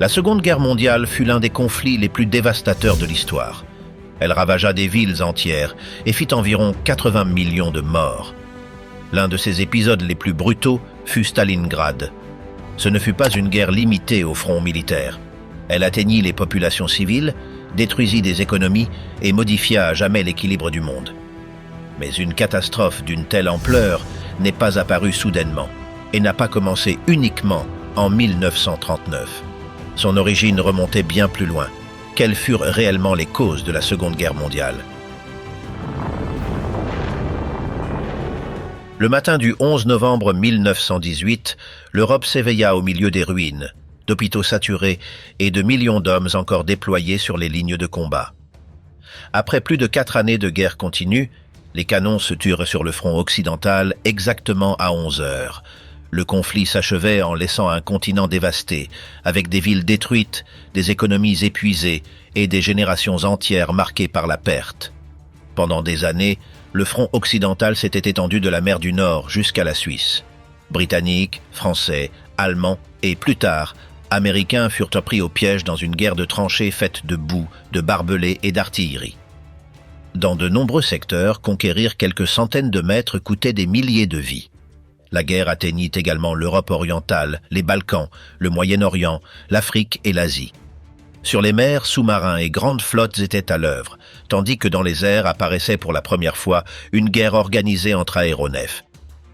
La Seconde Guerre mondiale fut l'un des conflits les plus dévastateurs de l'histoire. Elle ravagea des villes entières et fit environ 80 millions de morts. L'un de ses épisodes les plus brutaux fut Stalingrad. Ce ne fut pas une guerre limitée au front militaire. Elle atteignit les populations civiles, détruisit des économies et modifia à jamais l'équilibre du monde. Mais une catastrophe d'une telle ampleur n'est pas apparue soudainement et n'a pas commencé uniquement en 1939. Son origine remontait bien plus loin. Quelles furent réellement les causes de la Seconde Guerre mondiale? Le matin du 11 novembre 1918, l'Europe s'éveilla au milieu des ruines, d'hôpitaux saturés et de millions d'hommes encore déployés sur les lignes de combat. Après plus de 4 années de guerre continue, les canons se turent sur le front occidental exactement à 11 heures. Le conflit s'achevait en laissant un continent dévasté, avec des villes détruites, des économies épuisées et des générations entières marquées par la perte. Pendant des années, le front occidental s'était étendu de la mer du Nord jusqu'à la Suisse. Britanniques, Français, Allemands et plus tard, Américains furent pris au piège dans une guerre de tranchées faite de boue, de barbelés et d'artillerie. Dans de nombreux secteurs, conquérir quelques centaines de mètres coûtait des milliers de vies. La guerre atteignit également l'Europe orientale, les Balkans, le Moyen-Orient, l'Afrique et l'Asie. Sur les mers, sous-marins et grandes flottes étaient à l'œuvre, tandis que dans les airs apparaissait pour la première fois une guerre organisée entre aéronefs.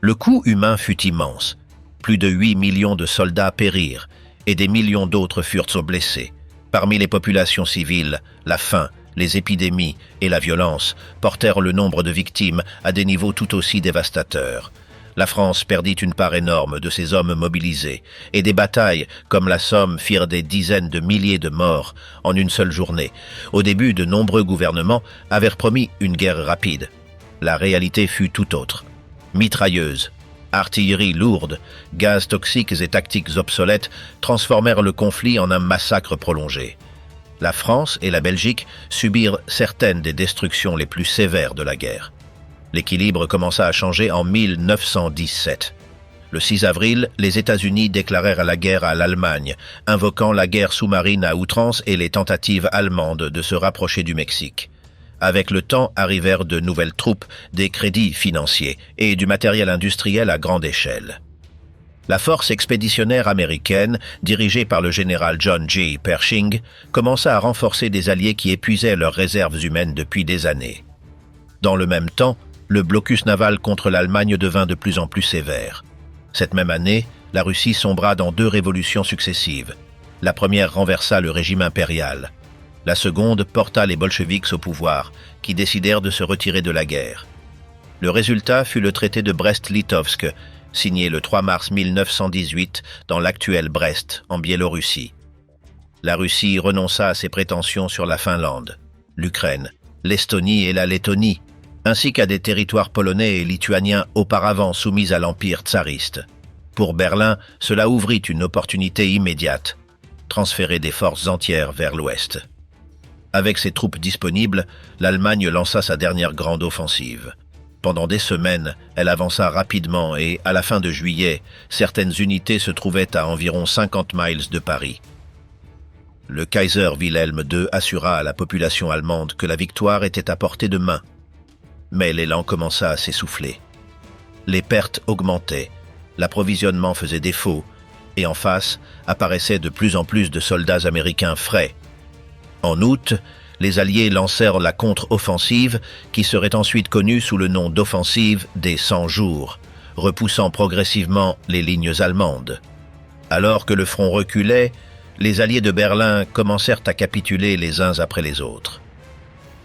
Le coût humain fut immense. Plus de 8 millions de soldats périrent et des millions d'autres furent blessés. Parmi les populations civiles, la faim, les épidémies et la violence portèrent le nombre de victimes à des niveaux tout aussi dévastateurs. La France perdit une part énorme de ses hommes mobilisés, et des batailles comme la Somme firent des dizaines de milliers de morts en une seule journée. Au début, de nombreux gouvernements avaient promis une guerre rapide. La réalité fut tout autre. Mitrailleuses, artillerie lourde, gaz toxiques et tactiques obsolètes transformèrent le conflit en un massacre prolongé. La France et la Belgique subirent certaines des destructions les plus sévères de la guerre. L'équilibre commença à changer en 1917. Le 6 avril, les États-Unis déclarèrent la guerre à l'Allemagne, invoquant la guerre sous-marine à outrance et les tentatives allemandes de se rapprocher du Mexique. Avec le temps arrivèrent de nouvelles troupes, des crédits financiers et du matériel industriel à grande échelle. La force expéditionnaire américaine, dirigée par le général John J. Pershing, commença à renforcer des alliés qui épuisaient leurs réserves humaines depuis des années. Dans le même temps, le blocus naval contre l'Allemagne devint de plus en plus sévère. Cette même année, la Russie sombra dans 2 révolutions successives. La première renversa le régime impérial. La seconde porta les bolcheviks au pouvoir, qui décidèrent de se retirer de la guerre. Le résultat fut le traité de Brest-Litovsk, signé le 3 mars 1918 dans l'actuel Brest, en Biélorussie. La Russie renonça à ses prétentions sur la Finlande, l'Ukraine, l'Estonie et la Lettonie, ainsi qu'à des territoires polonais et lituaniens auparavant soumis à l'Empire tsariste. Pour Berlin, cela ouvrit une opportunité immédiate, transférer des forces entières vers l'ouest. Avec ses troupes disponibles, l'Allemagne lança sa dernière grande offensive. Pendant des semaines, elle avança rapidement et, à la fin de juillet, certaines unités se trouvaient à environ 50 miles de Paris. Le Kaiser Wilhelm II assura à la population allemande que la victoire était à portée de main. Mais l'élan commença à s'essouffler. Les pertes augmentaient, l'approvisionnement faisait défaut, et en face apparaissaient de plus en plus de soldats américains frais. En août, les Alliés lancèrent la contre-offensive qui serait ensuite connue sous le nom d'offensive des 100 jours, repoussant progressivement les lignes allemandes. Alors que le front reculait, les Alliés de Berlin commencèrent à capituler les uns après les autres.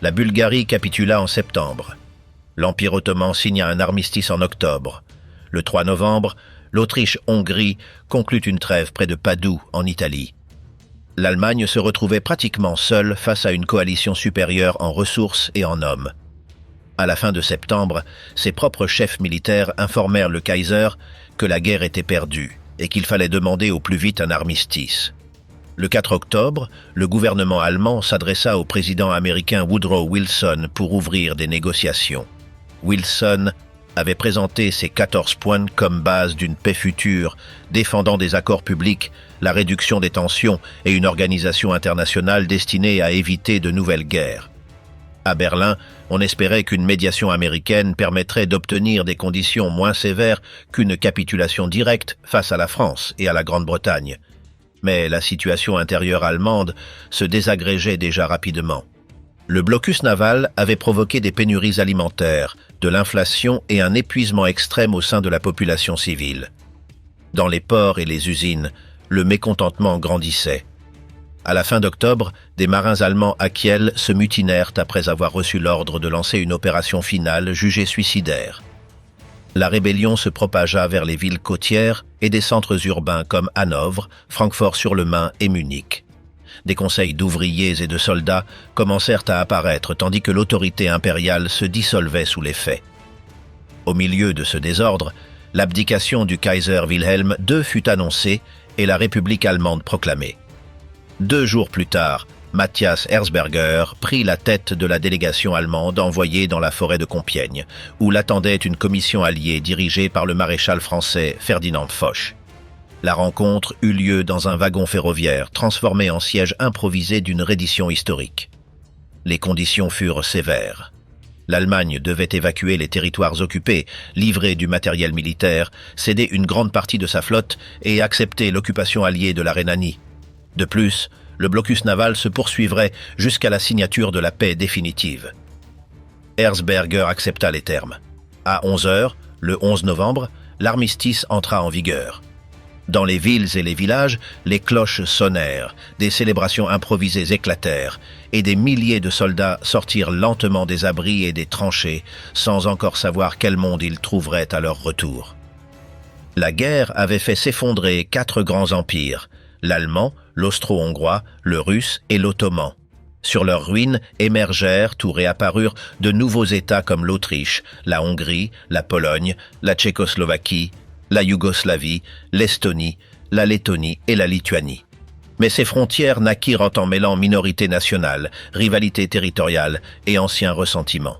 La Bulgarie capitula en septembre. L'Empire ottoman signa un armistice en octobre. Le 3 novembre, l'Autriche-Hongrie conclut une trêve près de Padoue, en Italie. L'Allemagne se retrouvait pratiquement seule face à une coalition supérieure en ressources et en hommes. À la fin de septembre, ses propres chefs militaires informèrent le Kaiser que la guerre était perdue et qu'il fallait demander au plus vite un armistice. Le 4 octobre, le gouvernement allemand s'adressa au président américain Woodrow Wilson pour ouvrir des négociations. Wilson avait présenté ces 14 points comme base d'une paix future, défendant des accords publics, la réduction des tensions et une organisation internationale destinée à éviter de nouvelles guerres. À Berlin, on espérait qu'une médiation américaine permettrait d'obtenir des conditions moins sévères qu'une capitulation directe face à la France et à la Grande-Bretagne. Mais la situation intérieure allemande se désagrégeait déjà rapidement. Le blocus naval avait provoqué des pénuries alimentaires, de l'inflation et un épuisement extrême au sein de la population civile. Dans les ports et les usines, le mécontentement grandissait. À la fin d'octobre, des marins allemands à Kiel se mutinèrent après avoir reçu l'ordre de lancer une opération finale jugée suicidaire. La rébellion se propagea vers les villes côtières et des centres urbains comme Hanovre, Francfort-sur-le-Main et Munich. Des conseils d'ouvriers et de soldats commencèrent à apparaître tandis que l'autorité impériale se dissolvait sous les faits. Au milieu de ce désordre, l'abdication du Kaiser Wilhelm II fut annoncée et la République allemande proclamée. 2 jours plus tard, Matthias Erzberger prit la tête de la délégation allemande envoyée dans la forêt de Compiègne, où l'attendait une commission alliée dirigée par le maréchal français Ferdinand Foch. La rencontre eut lieu dans un wagon ferroviaire transformé en siège improvisé d'une reddition historique. Les conditions furent sévères. L'Allemagne devait évacuer les territoires occupés, livrer du matériel militaire, céder une grande partie de sa flotte et accepter l'occupation alliée de la Rhénanie. De plus, le blocus naval se poursuivrait jusqu'à la signature de la paix définitive. Erzberger accepta les termes. À 11 heures, le 11 novembre, l'armistice entra en vigueur. Dans les villes et les villages, les cloches sonnèrent, des célébrations improvisées éclatèrent, et des milliers de soldats sortirent lentement des abris et des tranchées, sans encore savoir quel monde ils trouveraient à leur retour. La guerre avait fait s'effondrer 4 grands empires, l'allemand, l'austro-hongrois, le russe et l'ottoman. Sur leurs ruines émergèrent ou réapparurent de nouveaux États comme l'Autriche, la Hongrie, la Pologne, la Tchécoslovaquie, la Yougoslavie, l'Estonie, la Lettonie et la Lituanie. Mais ces frontières naquirent en mêlant minorités nationales, rivalités territoriales et anciens ressentiments.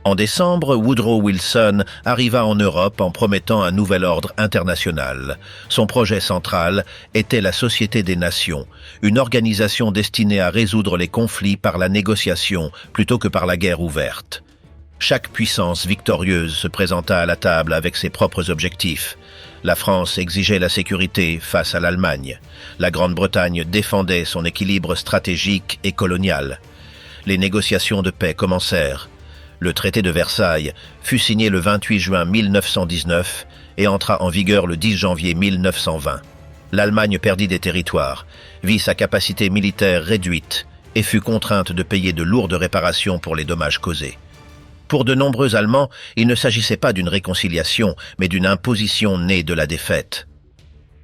En décembre, Woodrow Wilson arriva en Europe en promettant un nouvel ordre international. Son projet central était la Société des Nations, une organisation destinée à résoudre les conflits par la négociation plutôt que par la guerre ouverte. Chaque puissance victorieuse se présenta à la table avec ses propres objectifs. La France exigeait la sécurité face à l'Allemagne. La Grande-Bretagne défendait son équilibre stratégique et colonial. Les négociations de paix commencèrent. Le traité de Versailles fut signé le 28 juin 1919 et entra en vigueur le 10 janvier 1920. L'Allemagne perdit des territoires, vit sa capacité militaire réduite et fut contrainte de payer de lourdes réparations pour les dommages causés. Pour de nombreux Allemands, il ne s'agissait pas d'une réconciliation, mais d'une imposition née de la défaite.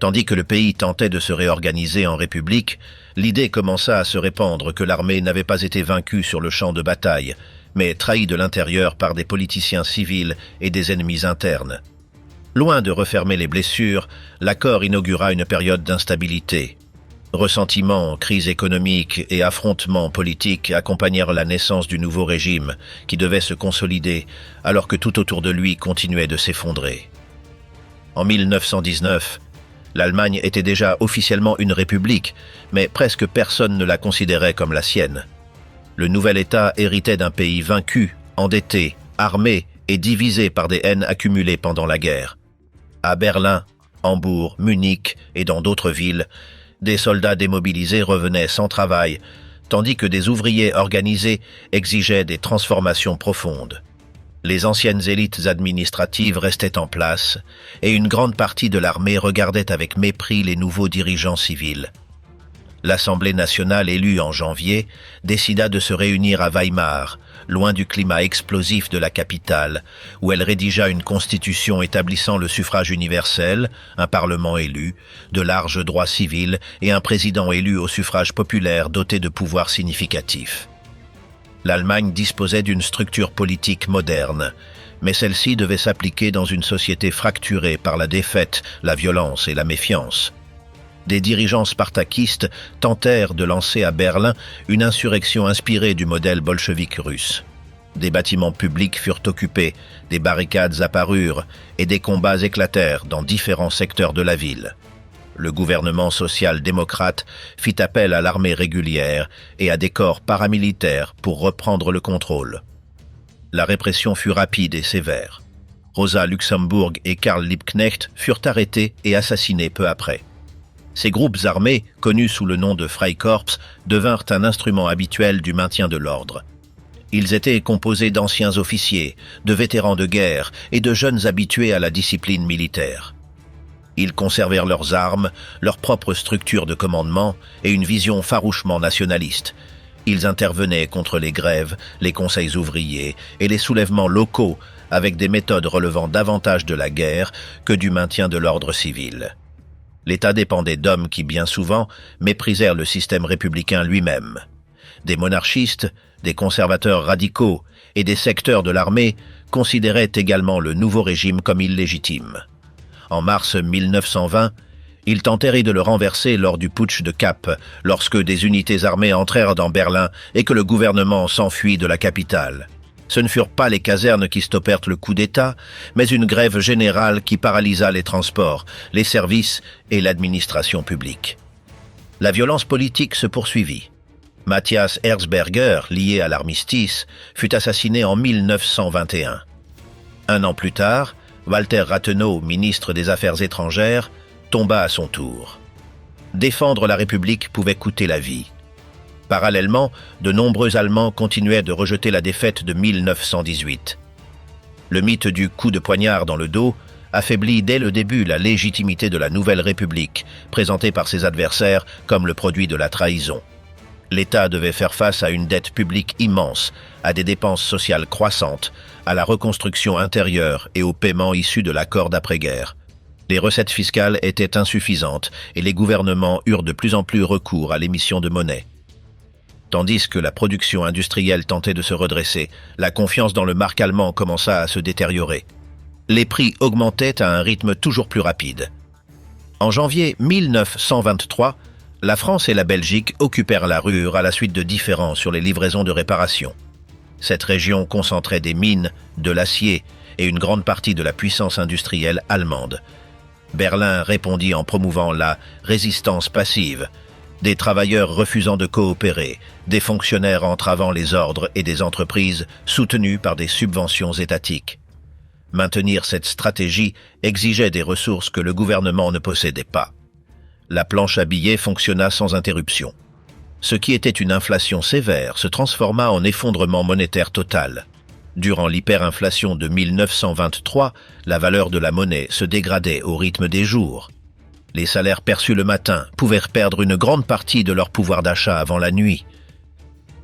Tandis que le pays tentait de se réorganiser en république, l'idée commença à se répandre que l'armée n'avait pas été vaincue sur le champ de bataille, mais trahie de l'intérieur par des politiciens civils et des ennemis internes. Loin de refermer les blessures, l'accord inaugura une période d'instabilité. Ressentiments, crises économiques et affrontements politiques accompagnèrent la naissance du nouveau régime, qui devait se consolider, alors que tout autour de lui continuait de s'effondrer. En 1919, l'Allemagne était déjà officiellement une république, mais presque personne ne la considérait comme la sienne. Le nouvel État héritait d'un pays vaincu, endetté, armé et divisé par des haines accumulées pendant la guerre. À Berlin, Hambourg, Munich et dans d'autres villes, des soldats démobilisés revenaient sans travail, tandis que des ouvriers organisés exigeaient des transformations profondes. Les anciennes élites administratives restaient en place, et une grande partie de l'armée regardait avec mépris les nouveaux dirigeants civils. L'Assemblée nationale élue en janvier décida de se réunir à Weimar, loin du climat explosif de la capitale, où elle rédigea une constitution établissant le suffrage universel, un parlement élu, de larges droits civils et un président élu au suffrage populaire doté de pouvoirs significatifs. L'Allemagne disposait d'une structure politique moderne, mais celle-ci devait s'appliquer dans une société fracturée par la défaite, la violence et la méfiance. Des dirigeants spartakistes tentèrent de lancer à Berlin une insurrection inspirée du modèle bolchevique russe. Des bâtiments publics furent occupés, des barricades apparurent et des combats éclatèrent dans différents secteurs de la ville. Le gouvernement social-démocrate fit appel à l'armée régulière et à des corps paramilitaires pour reprendre le contrôle. La répression fut rapide et sévère. Rosa Luxemburg et Karl Liebknecht furent arrêtés et assassinés peu après. Ces groupes armés, connus sous le nom de Freikorps, devinrent un instrument habituel du maintien de l'ordre. Ils étaient composés d'anciens officiers, de vétérans de guerre et de jeunes habitués à la discipline militaire. Ils conservèrent leurs armes, leur propre structure de commandement et une vision farouchement nationaliste. Ils intervenaient contre les grèves, les conseils ouvriers et les soulèvements locaux avec des méthodes relevant davantage de la guerre que du maintien de l'ordre civil. L'État dépendait d'hommes qui, bien souvent, méprisèrent le système républicain lui-même. Des monarchistes, des conservateurs radicaux et des secteurs de l'armée considéraient également le nouveau régime comme illégitime. En mars 1920, ils tentèrent de le renverser lors du putsch de Kapp, lorsque des unités armées entrèrent dans Berlin et que le gouvernement s'enfuit de la capitale. Ce ne furent pas les casernes qui stoppèrent le coup d'État, mais une grève générale qui paralysa les transports, les services et l'administration publique. La violence politique se poursuivit. Matthias Erzberger, lié à l'armistice, fut assassiné en 1921. Un an plus tard, Walter Rathenau, ministre des Affaires étrangères, tomba à son tour. Défendre la République pouvait coûter la vie. Parallèlement, de nombreux Allemands continuaient de rejeter la défaite de 1918. Le mythe du coup de poignard dans le dos affaiblit dès le début la légitimité de la nouvelle République, présentée par ses adversaires comme le produit de la trahison. L'État devait faire face à une dette publique immense, à des dépenses sociales croissantes, à la reconstruction intérieure et aux paiements issus de l'accord d'après-guerre. Les recettes fiscales étaient insuffisantes et les gouvernements eurent de plus en plus recours à l'émission de monnaie. Tandis que la production industrielle tentait de se redresser, la confiance dans le marque allemand commença à se détériorer. Les prix augmentaient à un rythme toujours plus rapide. En janvier 1923, la France et la Belgique occupèrent la Ruhr à la suite de différends sur les livraisons de réparation. Cette région concentrait des mines, de l'acier et une grande partie de la puissance industrielle allemande. Berlin répondit en promouvant la résistance passive, des travailleurs refusant de coopérer, des fonctionnaires entravant les ordres et des entreprises soutenues par des subventions étatiques. Maintenir cette stratégie exigeait des ressources que le gouvernement ne possédait pas. La planche à billets fonctionna sans interruption. Ce qui était une inflation sévère se transforma en effondrement monétaire total. Durant l'hyperinflation de 1923, la valeur de la monnaie se dégradait au rythme des jours. Les salaires perçus le matin pouvaient perdre une grande partie de leur pouvoir d'achat avant la nuit.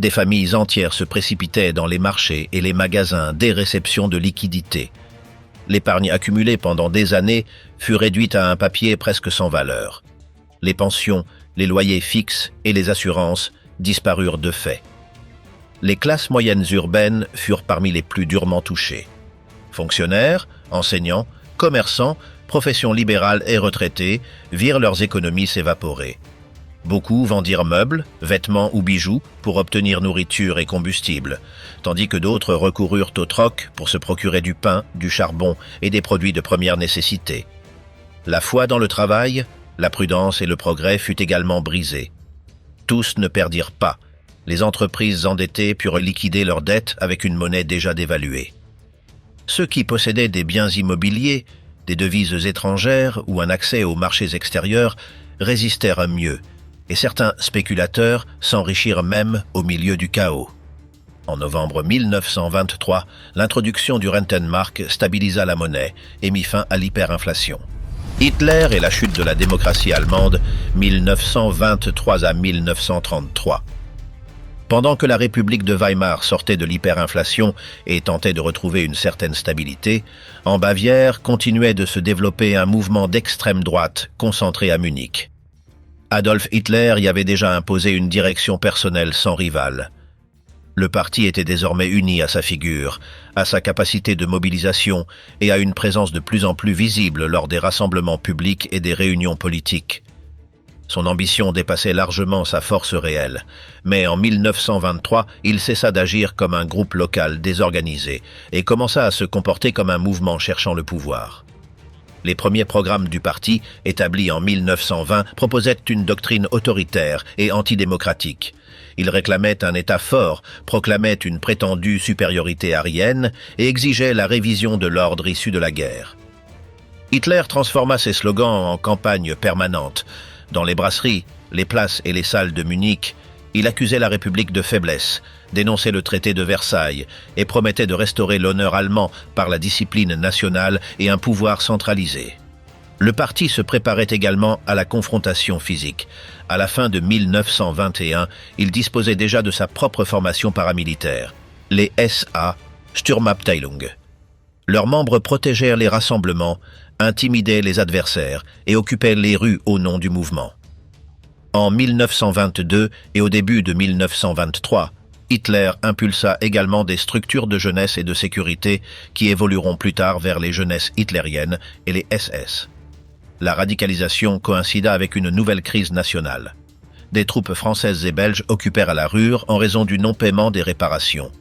Des familles entières se précipitaient dans les marchés et les magasins dès réception de liquidités. L'épargne accumulée pendant des années fut réduite à un papier presque sans valeur. Les pensions, les loyers fixes et les assurances disparurent de fait. Les classes moyennes urbaines furent parmi les plus durement touchées. Fonctionnaires, enseignants, commerçants, professions libérales et retraités virent leurs économies s'évaporer. Beaucoup vendirent meubles, vêtements ou bijoux pour obtenir nourriture et combustible, tandis que d'autres recoururent au troc pour se procurer du pain, du charbon et des produits de première nécessité. La foi dans le travail, la prudence et le progrès fut également brisée. Tous ne perdirent pas. Les entreprises endettées purent liquider leurs dettes avec une monnaie déjà dévaluée. Ceux qui possédaient des biens immobiliers, des devises étrangères ou un accès aux marchés extérieurs résistèrent mieux, et certains spéculateurs s'enrichirent même au milieu du chaos. En novembre 1923, l'introduction du Rentenmark stabilisa la monnaie et mit fin à l'hyperinflation. Hitler et la chute de la démocratie allemande, 1923 à 1933. Pendant que la République de Weimar sortait de l'hyperinflation et tentait de retrouver une certaine stabilité, en Bavière continuait de se développer un mouvement d'extrême droite concentré à Munich. Adolf Hitler y avait déjà imposé une direction personnelle sans rival. Le parti était désormais uni à sa figure, à sa capacité de mobilisation et à une présence de plus en plus visible lors des rassemblements publics et des réunions politiques. Son ambition dépassait largement sa force réelle. Mais en 1923, il cessa d'agir comme un groupe local désorganisé et commença à se comporter comme un mouvement cherchant le pouvoir. Les premiers programmes du parti, établis en 1920, proposaient une doctrine autoritaire et antidémocratique. Il réclamait un État fort, proclamait une prétendue supériorité aryenne et exigeait la révision de l'ordre issu de la guerre. Hitler transforma ses slogans en campagne permanente. Dans les brasseries, les places et les salles de Munich, il accusait la République de faiblesse, dénonçait le traité de Versailles et promettait de restaurer l'honneur allemand par la discipline nationale et un pouvoir centralisé. Le parti se préparait également à la confrontation physique. À la fin de 1921, il disposait déjà de sa propre formation paramilitaire, les SA, Sturmabteilung. Leurs membres protégèrent les rassemblements, intimidaient les adversaires et occupaient les rues au nom du mouvement. En 1922 et au début de 1923, Hitler impulsa également des structures de jeunesse et de sécurité qui évolueront plus tard vers les jeunesses hitlériennes et les SS. La radicalisation coïncida avec une nouvelle crise nationale. Des troupes françaises et belges occupèrent à la Ruhr en raison du non-paiement des réparations.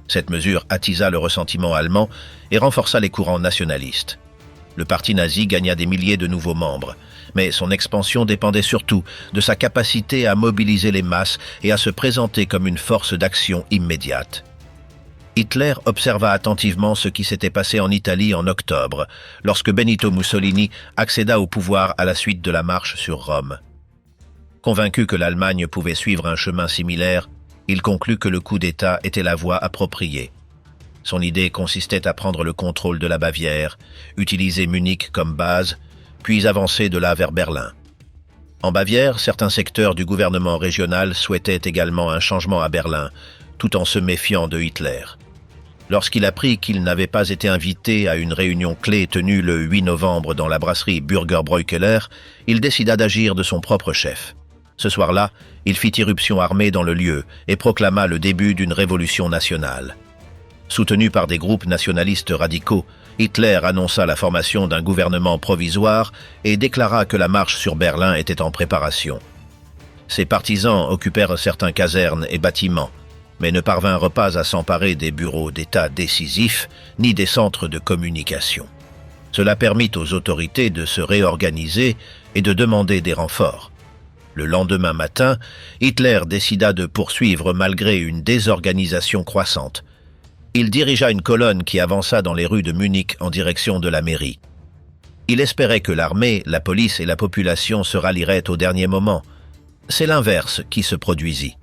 Cette mesure attisa le ressentiment allemand et renforça les courants nationalistes. Le parti nazi gagna des milliers de nouveaux membres, mais son expansion dépendait surtout de sa capacité à mobiliser les masses et à se présenter comme une force d'action immédiate. Hitler observa attentivement ce qui s'était passé en Italie en octobre, lorsque Benito Mussolini accéda au pouvoir à la suite de la marche sur Rome. Convaincu que l'Allemagne pouvait suivre un chemin similaire, il conclut que le coup d'État était la voie appropriée. Son idée consistait à prendre le contrôle de la Bavière, utiliser Munich comme base, puis avancer de là vers Berlin. En Bavière, certains secteurs du gouvernement régional souhaitaient également un changement à Berlin, tout en se méfiant de Hitler. Lorsqu'il apprit qu'il n'avait pas été invité à une réunion clé tenue le 8 novembre dans la brasserie Bürgerbräukeller, il décida d'agir de son propre chef. Ce soir-là, il fit irruption armée dans le lieu et proclama le début d'une révolution nationale. Soutenu par des groupes nationalistes radicaux, Hitler annonça la formation d'un gouvernement provisoire et déclara que la marche sur Berlin était en préparation. Ses partisans occupèrent certains casernes et bâtiments, mais ne parvinrent pas à s'emparer des bureaux d'État décisifs ni des centres de communication. Cela permit aux autorités de se réorganiser et de demander des renforts. Le lendemain matin, Hitler décida de poursuivre malgré une désorganisation croissante. Il dirigea une colonne qui avança dans les rues de Munich en direction de la mairie. Il espérait que l'armée, la police et la population se rallieraient au dernier moment. C'est l'inverse qui se produisit.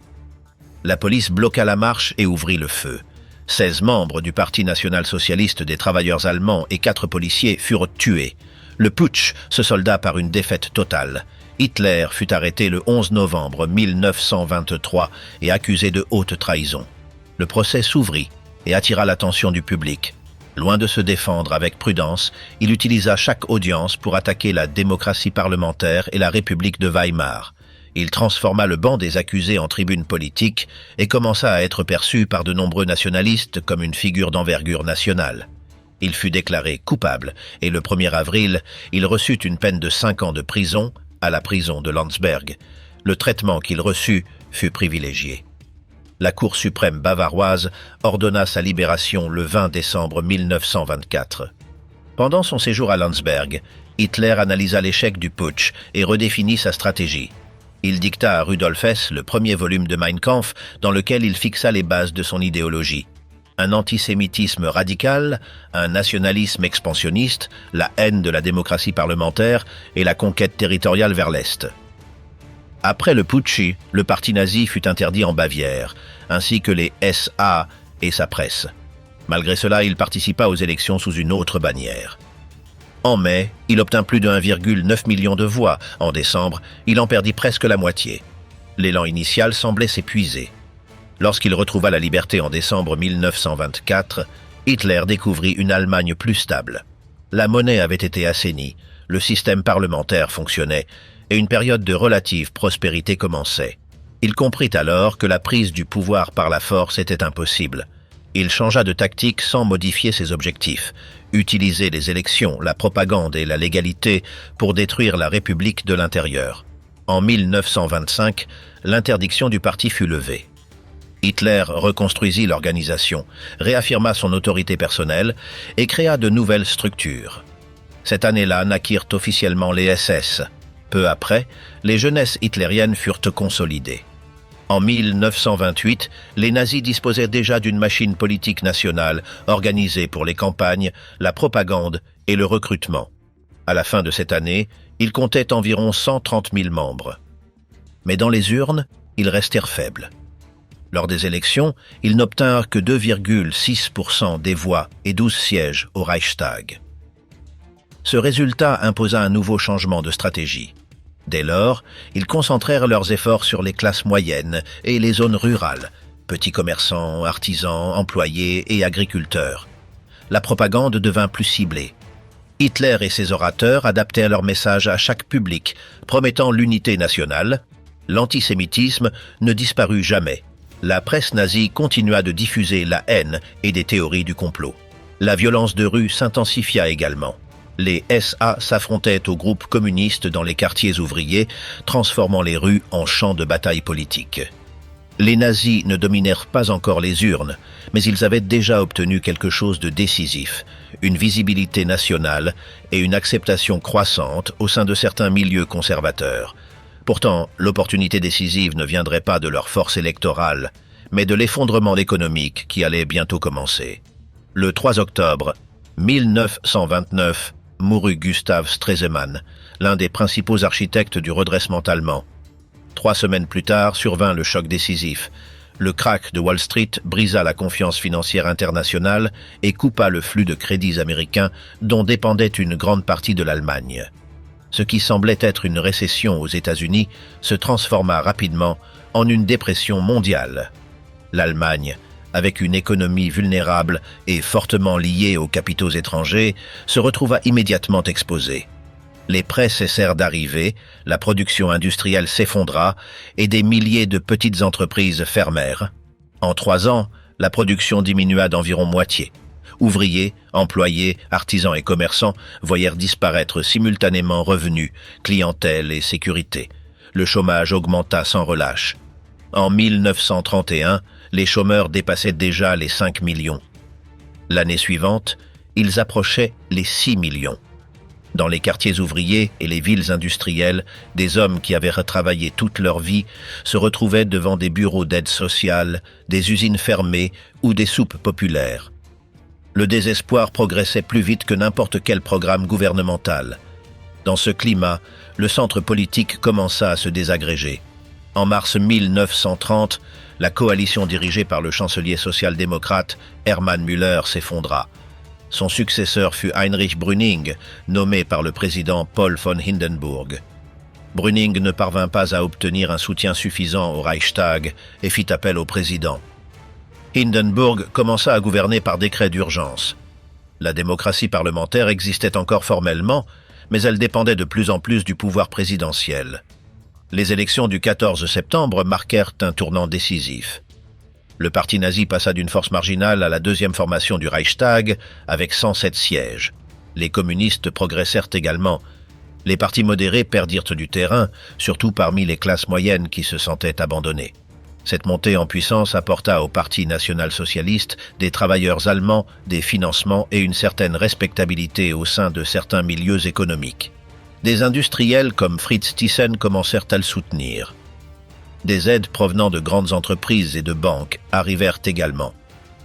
La police bloqua la marche et ouvrit le feu. 16 membres du Parti national-socialiste des travailleurs allemands et 4 policiers furent tués. Le putsch se solda par une défaite totale. Hitler fut arrêté le 11 novembre 1923 et accusé de haute trahison. Le procès s'ouvrit et attira l'attention du public. Loin de se défendre avec prudence, il utilisa chaque audience pour attaquer la démocratie parlementaire et la République de Weimar. Il transforma le banc des accusés en tribune politique et commença à être perçu par de nombreux nationalistes comme une figure d'envergure nationale. Il fut déclaré coupable et le 1er avril, il reçut une peine de 5 ans de prison à la prison de Landsberg. Le traitement qu'il reçut fut privilégié. La Cour suprême bavaroise ordonna sa libération le 20 décembre 1924. Pendant son séjour à Landsberg, Hitler analysa l'échec du putsch et redéfinit sa stratégie. Il dicta à Rudolf Hess le premier volume de Mein Kampf dans lequel il fixa les bases de son idéologie. Un antisémitisme radical, un nationalisme expansionniste, la haine de la démocratie parlementaire et la conquête territoriale vers l'Est. Après le putsch, le parti nazi fut interdit en Bavière, ainsi que les SA et sa presse. Malgré cela, il participa aux élections sous une autre bannière. En mai, il obtint plus de 1,9 million de voix. En décembre, il en perdit presque la moitié. L'élan initial semblait s'épuiser. Lorsqu'il retrouva la liberté en décembre 1924, Hitler découvrit une Allemagne plus stable. La monnaie avait été assainie, le système parlementaire fonctionnait, et une période de relative prospérité commençait. Il comprit alors que la prise du pouvoir par la force était impossible. Il changea de tactique sans modifier ses objectifs, utiliser les élections, la propagande et la légalité pour détruire la République de l'intérieur. En 1925, l'interdiction du parti fut levée. Hitler reconstruisit l'organisation, réaffirma son autorité personnelle et créa de nouvelles structures. Cette année-là naquirent officiellement les SS. Peu après, les jeunesses hitlériennes furent consolidées. En 1928, les nazis disposaient déjà d'une machine politique nationale organisée pour les campagnes, la propagande et le recrutement. À la fin de cette année, ils comptaient environ 130 000 membres. Mais dans les urnes, ils restèrent faibles. Lors des élections, ils n'obtinrent que 2,6% des voix et 12 sièges au Reichstag. Ce résultat imposa un nouveau changement de stratégie. Dès lors, ils concentrèrent leurs efforts sur les classes moyennes et les zones rurales, petits commerçants, artisans, employés et agriculteurs. La propagande devint plus ciblée. Hitler et ses orateurs adaptèrent leur message à chaque public, promettant l'unité nationale. L'antisémitisme ne disparut jamais. La presse nazie continua de diffuser la haine et des théories du complot. La violence de rue s'intensifia également. Les SA s'affrontaient aux groupes communistes dans les quartiers ouvriers, transformant les rues en champs de bataille politique. Les nazis ne dominèrent pas encore les urnes, mais ils avaient déjà obtenu quelque chose de décisif, une visibilité nationale et une acceptation croissante au sein de certains milieux conservateurs. Pourtant, l'opportunité décisive ne viendrait pas de leur force électorale, mais de l'effondrement économique qui allait bientôt commencer. Le 3 octobre 1929, mourut Gustav Stresemann, l'un des principaux architectes du redressement allemand. 3 semaines plus tard survint le choc décisif. Le krach de Wall Street brisa la confiance financière internationale et coupa le flux de crédits américains dont dépendait une grande partie de l'Allemagne. Ce qui semblait être une récession aux États-Unis se transforma rapidement en une dépression mondiale. L'Allemagne, avec une économie vulnérable et fortement liée aux capitaux étrangers, se retrouva immédiatement exposée. Les prêts cessèrent d'arriver, la production industrielle s'effondra et des milliers de petites entreprises fermèrent. En 3 ans, la production diminua d'environ moitié. Ouvriers, employés, artisans et commerçants voyèrent disparaître simultanément revenus, clientèle et sécurité. Le chômage augmenta sans relâche. En 1931, les chômeurs dépassaient déjà les 5 millions. L'année suivante, ils approchaient les 6 millions. Dans les quartiers ouvriers et les villes industrielles, des hommes qui avaient retravaillé toute leur vie se retrouvaient devant des bureaux d'aide sociale, des usines fermées ou des soupes populaires. Le désespoir progressait plus vite que n'importe quel programme gouvernemental. Dans ce climat, le centre politique commença à se désagréger. En mars 1930, la coalition dirigée par le chancelier social-démocrate Hermann Müller s'effondra. Son successeur fut Heinrich Brüning, nommé par le président Paul von Hindenburg. Brüning ne parvint pas à obtenir un soutien suffisant au Reichstag et fit appel au président. Hindenburg commença à gouverner par décret d'urgence. La démocratie parlementaire existait encore formellement, mais elle dépendait de plus en plus du pouvoir présidentiel. Les élections du 14 septembre marquèrent un tournant décisif. Le parti nazi passa d'une force marginale à la deuxième formation du Reichstag avec 107 sièges. Les communistes progressèrent également. Les partis modérés perdirent du terrain, surtout parmi les classes moyennes qui se sentaient abandonnées. Cette montée en puissance apporta au Parti national-socialiste des travailleurs allemands, des financements et une certaine respectabilité au sein de certains milieux économiques. Des industriels comme Fritz Thyssen commencèrent à le soutenir. Des aides provenant de grandes entreprises et de banques arrivèrent également.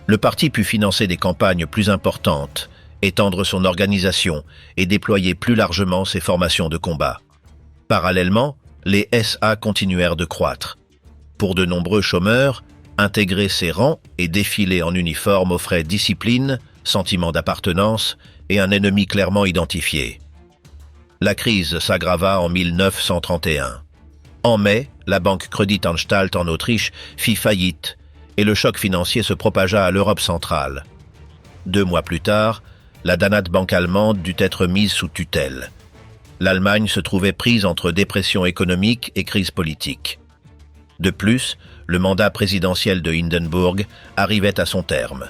Le parti put financer des campagnes plus importantes, étendre son organisation et déployer plus largement ses formations de combat. Parallèlement, les SA continuèrent de croître. Pour de nombreux chômeurs, intégrer ces rangs et défiler en uniforme offrait discipline, sentiment d'appartenance et un ennemi clairement identifié. La crise s'aggrava en 1931. En mai, la banque Kreditanstalt en Autriche fit faillite et le choc financier se propagea à l'Europe centrale. 2 mois plus tard, la Danatbank allemande dut être mise sous tutelle. L'Allemagne se trouvait prise entre dépression économique et crise politique. De plus, le mandat présidentiel de Hindenburg arrivait à son terme.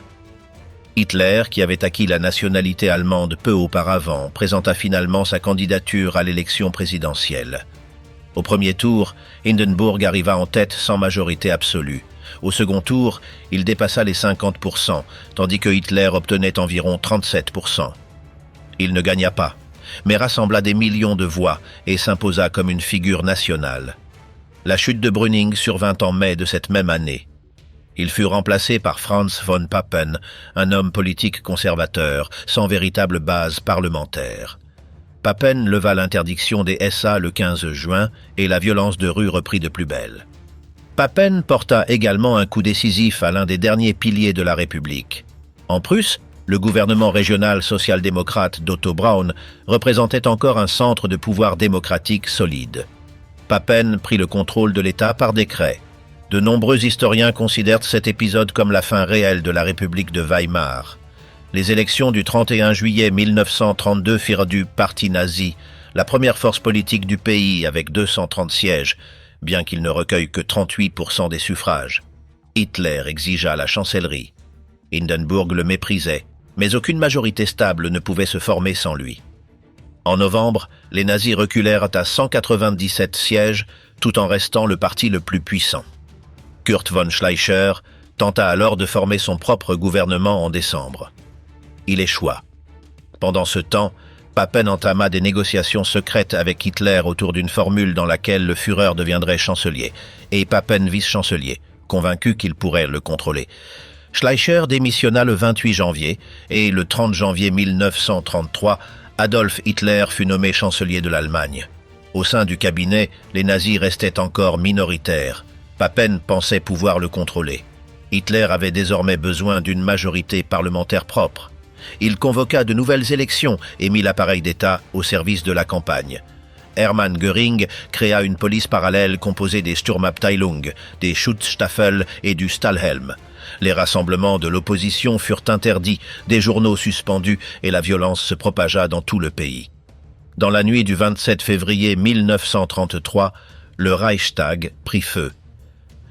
Hitler, qui avait acquis la nationalité allemande peu auparavant, présenta finalement sa candidature à l'élection présidentielle. Au premier tour, Hindenburg arriva en tête sans majorité absolue. Au second tour, il dépassa les 50%, tandis que Hitler obtenait environ 37%. Il ne gagna pas, mais rassembla des millions de voix et s'imposa comme une figure nationale. La chute de Brüning survint en mai de cette même année. Il fut remplacé par Franz von Papen, un homme politique conservateur, sans véritable base parlementaire. Papen leva l'interdiction des SA le 15 juin et la violence de rue reprit de plus belle. Papen porta également un coup décisif à l'un des derniers piliers de la République. En Prusse, le gouvernement régional social-démocrate d'Otto Braun représentait encore un centre de pouvoir démocratique solide. Papen prit le contrôle de l'État par décret. De nombreux historiens considèrent cet épisode comme la fin réelle de la République de Weimar. Les élections du 31 juillet 1932 firent du parti nazi la première force politique du pays avec 230 sièges, bien qu'il ne recueille que 38% des suffrages. Hitler exigea la chancellerie. Hindenburg le méprisait, mais aucune majorité stable ne pouvait se former sans lui. En novembre, les nazis reculèrent à 197 sièges, tout en restant le parti le plus puissant. Kurt von Schleicher tenta alors de former son propre gouvernement en décembre. Il échoua. Pendant ce temps, Papen entama des négociations secrètes avec Hitler autour d'une formule dans laquelle le Führer deviendrait chancelier, et Papen vice-chancelier, convaincu qu'il pourrait le contrôler. Schleicher démissionna le 28 janvier, et le 30 janvier 1933, Adolf Hitler fut nommé chancelier de l'Allemagne. Au sein du cabinet, les nazis restaient encore minoritaires. Papen pensait pouvoir le contrôler. Hitler avait désormais besoin d'une majorité parlementaire propre. Il convoqua de nouvelles élections et mit l'appareil d'État au service de la campagne. Hermann Göring créa une police parallèle composée des Sturmabteilung, des Schutzstaffel et du Stahlhelm. Les rassemblements de l'opposition furent interdits, des journaux suspendus et la violence se propagea dans tout le pays. Dans la nuit du 27 février 1933, le Reichstag prit feu.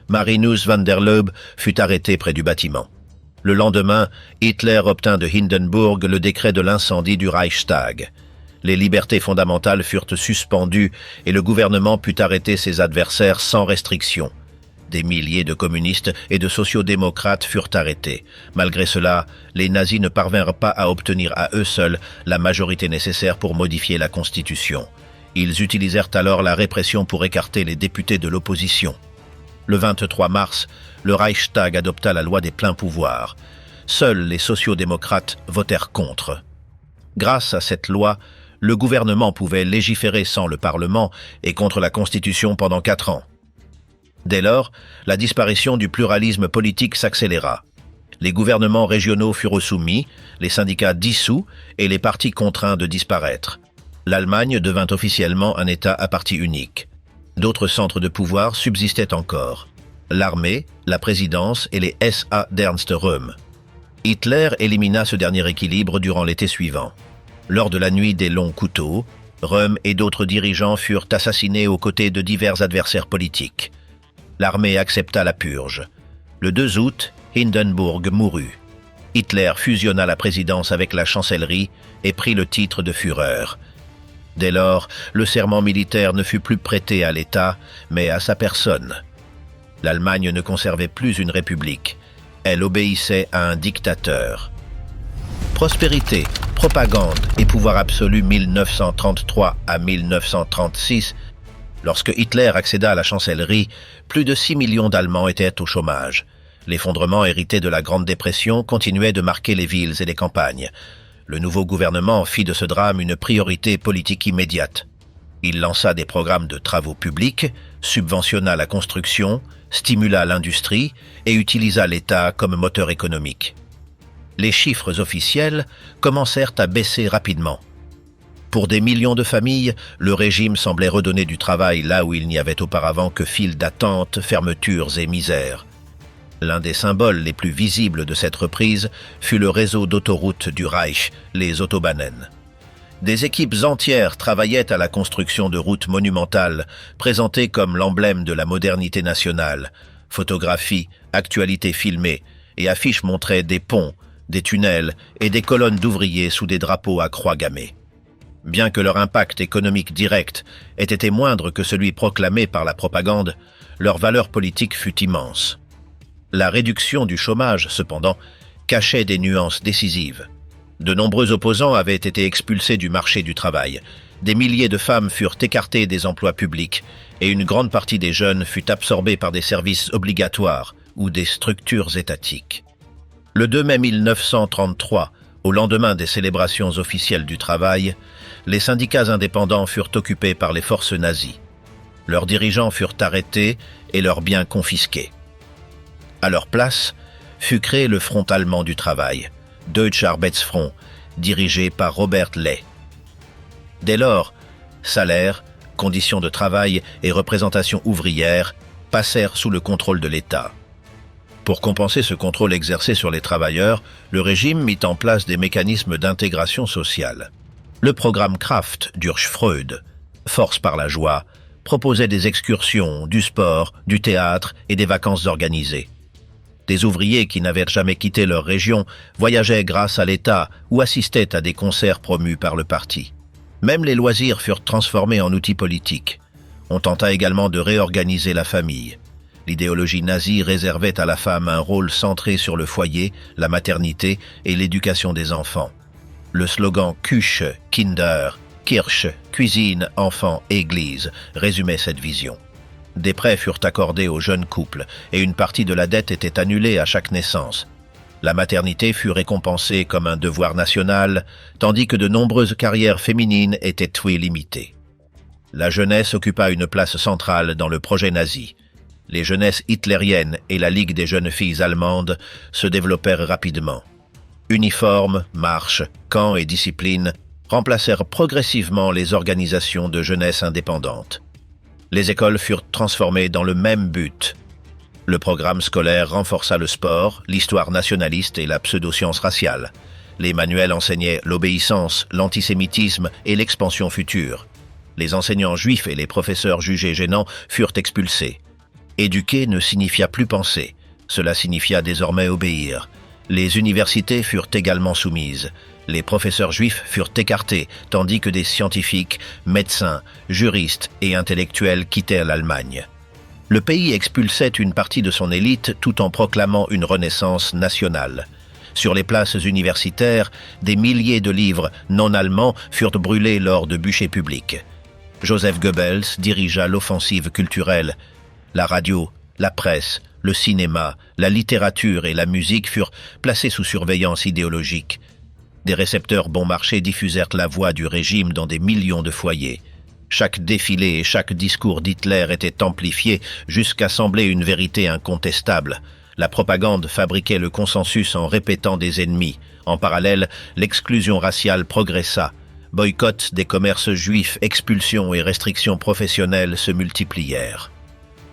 Marinus van der Lubbe fut arrêté près du bâtiment. Le lendemain, Hitler obtint de Hindenburg le décret de l'incendie du Reichstag. Les libertés fondamentales furent suspendues et le gouvernement put arrêter ses adversaires sans restriction. Des milliers de communistes et de sociaux-démocrates furent arrêtés. Malgré cela, les nazis ne parvinrent pas à obtenir à eux seuls la majorité nécessaire pour modifier la Constitution. Ils utilisèrent alors la répression pour écarter les députés de l'opposition. Le 23 mars, le Reichstag adopta la loi des pleins pouvoirs. Seuls les sociaux-démocrates votèrent contre. Grâce à cette loi, le gouvernement pouvait légiférer sans le Parlement et contre la Constitution pendant 4 ans. Dès lors, la disparition du pluralisme politique s'accéléra. Les gouvernements régionaux furent soumis, les syndicats dissous et les partis contraints de disparaître. L'Allemagne devint officiellement un État à parti unique. D'autres centres de pouvoir subsistaient encore. L'armée, la présidence et les SA d'Ernst Röhm. Hitler élimina ce dernier équilibre durant l'été suivant. Lors de la nuit des longs couteaux, Röhm et d'autres dirigeants furent assassinés aux côtés de divers adversaires politiques. L'armée accepta la purge. Le 2 août, Hindenburg mourut. Hitler fusionna la présidence avec la chancellerie et prit le titre de Führer. Dès lors, le serment militaire ne fut plus prêté à l'État, mais à sa personne. L'Allemagne ne conservait plus une république. Elle obéissait à un dictateur. Prospérité, propagande et pouvoir absolu 1933 à 1936. Lorsque Hitler accéda à la chancellerie, plus de 6 millions d'Allemands étaient au chômage. L'effondrement hérité de la Grande Dépression continuait de marquer les villes et les campagnes. Le nouveau gouvernement fit de ce drame une priorité politique immédiate. Il lança des programmes de travaux publics, subventionna la construction, stimula l'industrie et utilisa l'État comme moteur économique. Les chiffres officiels commencèrent à baisser rapidement. Pour des millions de familles, le régime semblait redonner du travail là où il n'y avait auparavant que files d'attente, fermetures et misère. L'un des symboles les plus visibles de cette reprise fut le réseau d'autoroutes du Reich, les Autobahnen. Des équipes entières travaillaient à la construction de routes monumentales, présentées comme l'emblème de la modernité nationale. Photographies, actualités filmées et affiches montraient des ponts, des tunnels et des colonnes d'ouvriers sous des drapeaux à croix gammées. Bien que leur impact économique direct ait été moindre que celui proclamé par la propagande, leur valeur politique fut immense. La réduction du chômage, cependant, cachait des nuances décisives. De nombreux opposants avaient été expulsés du marché du travail, des milliers de femmes furent écartées des emplois publics et une grande partie des jeunes fut absorbée par des services obligatoires ou des structures étatiques. Le 2 mai 1933, au lendemain des célébrations officielles du travail, les syndicats indépendants furent occupés par les forces nazies. Leurs dirigeants furent arrêtés et leurs biens confisqués. À leur place, fut créé le Front allemand du travail, Deutscher Arbeitsfront, dirigé par Robert Ley. Dès lors, salaire, conditions de travail et représentation ouvrière passèrent sous le contrôle de l'État. Pour compenser ce contrôle exercé sur les travailleurs, le régime mit en place des mécanismes d'intégration sociale. Le programme Kraft d'Ursch Freud, Force par la joie, proposait des excursions, du sport, du théâtre et des vacances organisées. Des ouvriers qui n'avaient jamais quitté leur région voyageaient grâce à l'État ou assistaient à des concerts promus par le parti. Même les loisirs furent transformés en outils politiques. On tenta également de réorganiser la famille. L'idéologie nazie réservait à la femme un rôle centré sur le foyer, la maternité et l'éducation des enfants. Le slogan « Küche, Kinder », « Kirche », cuisine, enfants, église résumait cette vision. Des prêts furent accordés aux jeunes couples et une partie de la dette était annulée à chaque naissance. La maternité fut récompensée comme un devoir national, tandis que de nombreuses carrières féminines étaient très limitées. La jeunesse occupa une place centrale dans le projet nazi. Les jeunesses hitlériennes et la Ligue des jeunes filles allemandes se développèrent rapidement. Uniformes, marches, camps et disciplines remplacèrent progressivement les organisations de jeunesse indépendantes. Les écoles furent transformées dans le même but. Le programme scolaire renforça le sport, l'histoire nationaliste et la pseudo-science raciale. Les manuels enseignaient l'obéissance, l'antisémitisme et l'expansion future. Les enseignants juifs et les professeurs jugés gênants furent expulsés. Éduquer ne signifia plus penser, cela signifia désormais obéir. Les universités furent également soumises. Les professeurs juifs furent écartés, tandis que des scientifiques, médecins, juristes et intellectuels quittèrent l'Allemagne. Le pays expulsait une partie de son élite tout en proclamant une renaissance nationale. Sur les places universitaires, des milliers de livres non allemands furent brûlés lors de bûchers publics. Joseph Goebbels dirigea l'offensive culturelle. La radio, la presse, le cinéma, la littérature et la musique furent placés sous surveillance idéologique. Des récepteurs bon marché diffusèrent la voix du régime dans des millions de foyers. Chaque défilé et chaque discours d'Hitler était amplifié jusqu'à sembler une vérité incontestable. La propagande fabriquait le consensus en répétant des ennemis. En parallèle, l'exclusion raciale progressa. Boycott des commerces juifs, expulsions et restrictions professionnelles se multiplièrent.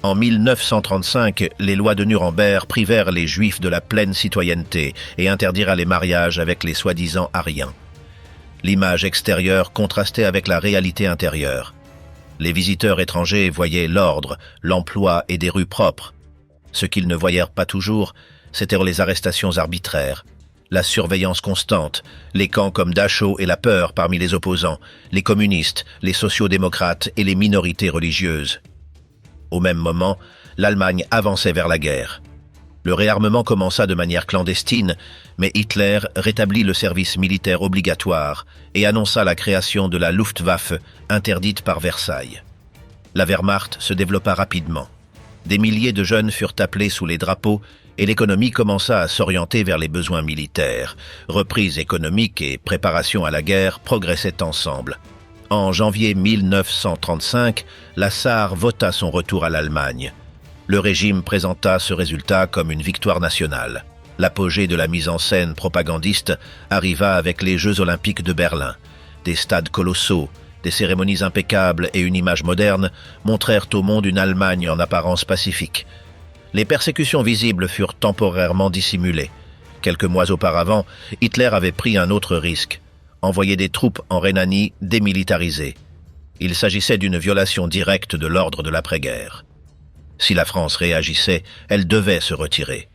En 1935, les lois de Nuremberg privèrent les Juifs de la pleine citoyenneté et interdirent les mariages avec les soi-disant aryens. L'image extérieure contrastait avec la réalité intérieure. Les visiteurs étrangers voyaient l'ordre, l'emploi et des rues propres. Ce qu'ils ne voyèrent pas toujours, c'étaient les arrestations arbitraires, la surveillance constante, les camps comme Dachau et la peur parmi les opposants, les communistes, les sociaux-démocrates et les minorités religieuses. Au même moment, l'Allemagne avançait vers la guerre. Le réarmement commença de manière clandestine, mais Hitler rétablit le service militaire obligatoire et annonça la création de la Luftwaffe, interdite par Versailles. La Wehrmacht se développa rapidement. Des milliers de jeunes furent appelés sous les drapeaux et l'économie commença à s'orienter vers les besoins militaires. Reprise économique et préparation à la guerre progressaient ensemble. En janvier 1935, la Sarre vota son retour à l'Allemagne. Le régime présenta ce résultat comme une victoire nationale. L'apogée de la mise en scène propagandiste arriva avec les Jeux olympiques de Berlin. Des stades colossaux, des cérémonies impeccables et une image moderne montrèrent au monde une Allemagne en apparence pacifique. Les persécutions visibles furent temporairement dissimulées. Quelques mois auparavant, Hitler avait pris un autre risque. Envoyer des troupes en Rhénanie démilitarisées. Il s'agissait d'une violation directe de l'ordre de l'après-guerre. Si la France réagissait, elle devait se retirer.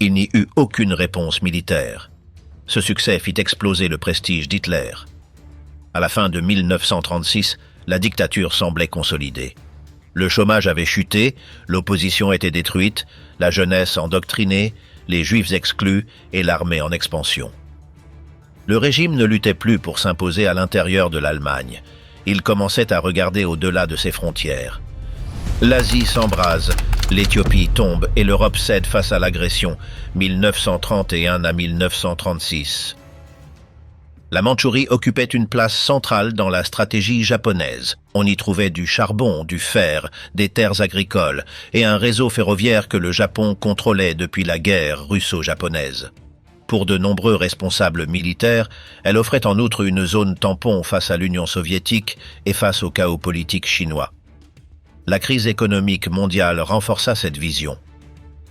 Il n'y eut aucune réponse militaire. Ce succès fit exploser le prestige d'Hitler. À la fin de 1936, la dictature semblait consolidée. Le chômage avait chuté, l'opposition était détruite, la jeunesse endoctrinée, les juifs exclus et l'armée en expansion. Le régime ne luttait plus pour s'imposer à l'intérieur de l'Allemagne. Il commençait à regarder au-delà de ses frontières. L'Asie s'embrase, l'Éthiopie tombe et l'Europe cède face à l'agression, 1931 à 1936. La Mandchourie occupait une place centrale dans la stratégie japonaise. On y trouvait du charbon, du fer, des terres agricoles et un réseau ferroviaire que le Japon contrôlait depuis la guerre russo-japonaise. Pour de nombreux responsables militaires, elle offrait en outre une zone tampon face à l'Union soviétique et face au chaos politique chinois. La crise économique mondiale renforça cette vision.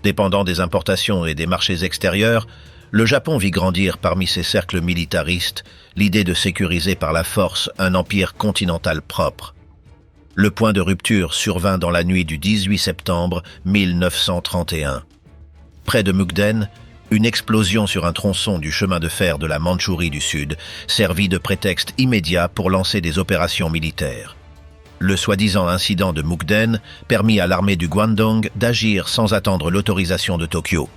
Dépendant des importations et des marchés extérieurs, le Japon vit grandir parmi ses cercles militaristes l'idée de sécuriser par la force un empire continental propre. Le point de rupture survint dans la nuit du 18 septembre 1931. Près de Mukden, une explosion sur un tronçon du chemin de fer de la Mandchourie du Sud servit de prétexte immédiat pour lancer des opérations militaires. Le soi-disant incident de Mukden permit à l'armée du Guandong d'agir sans attendre l'autorisation de Tokyo.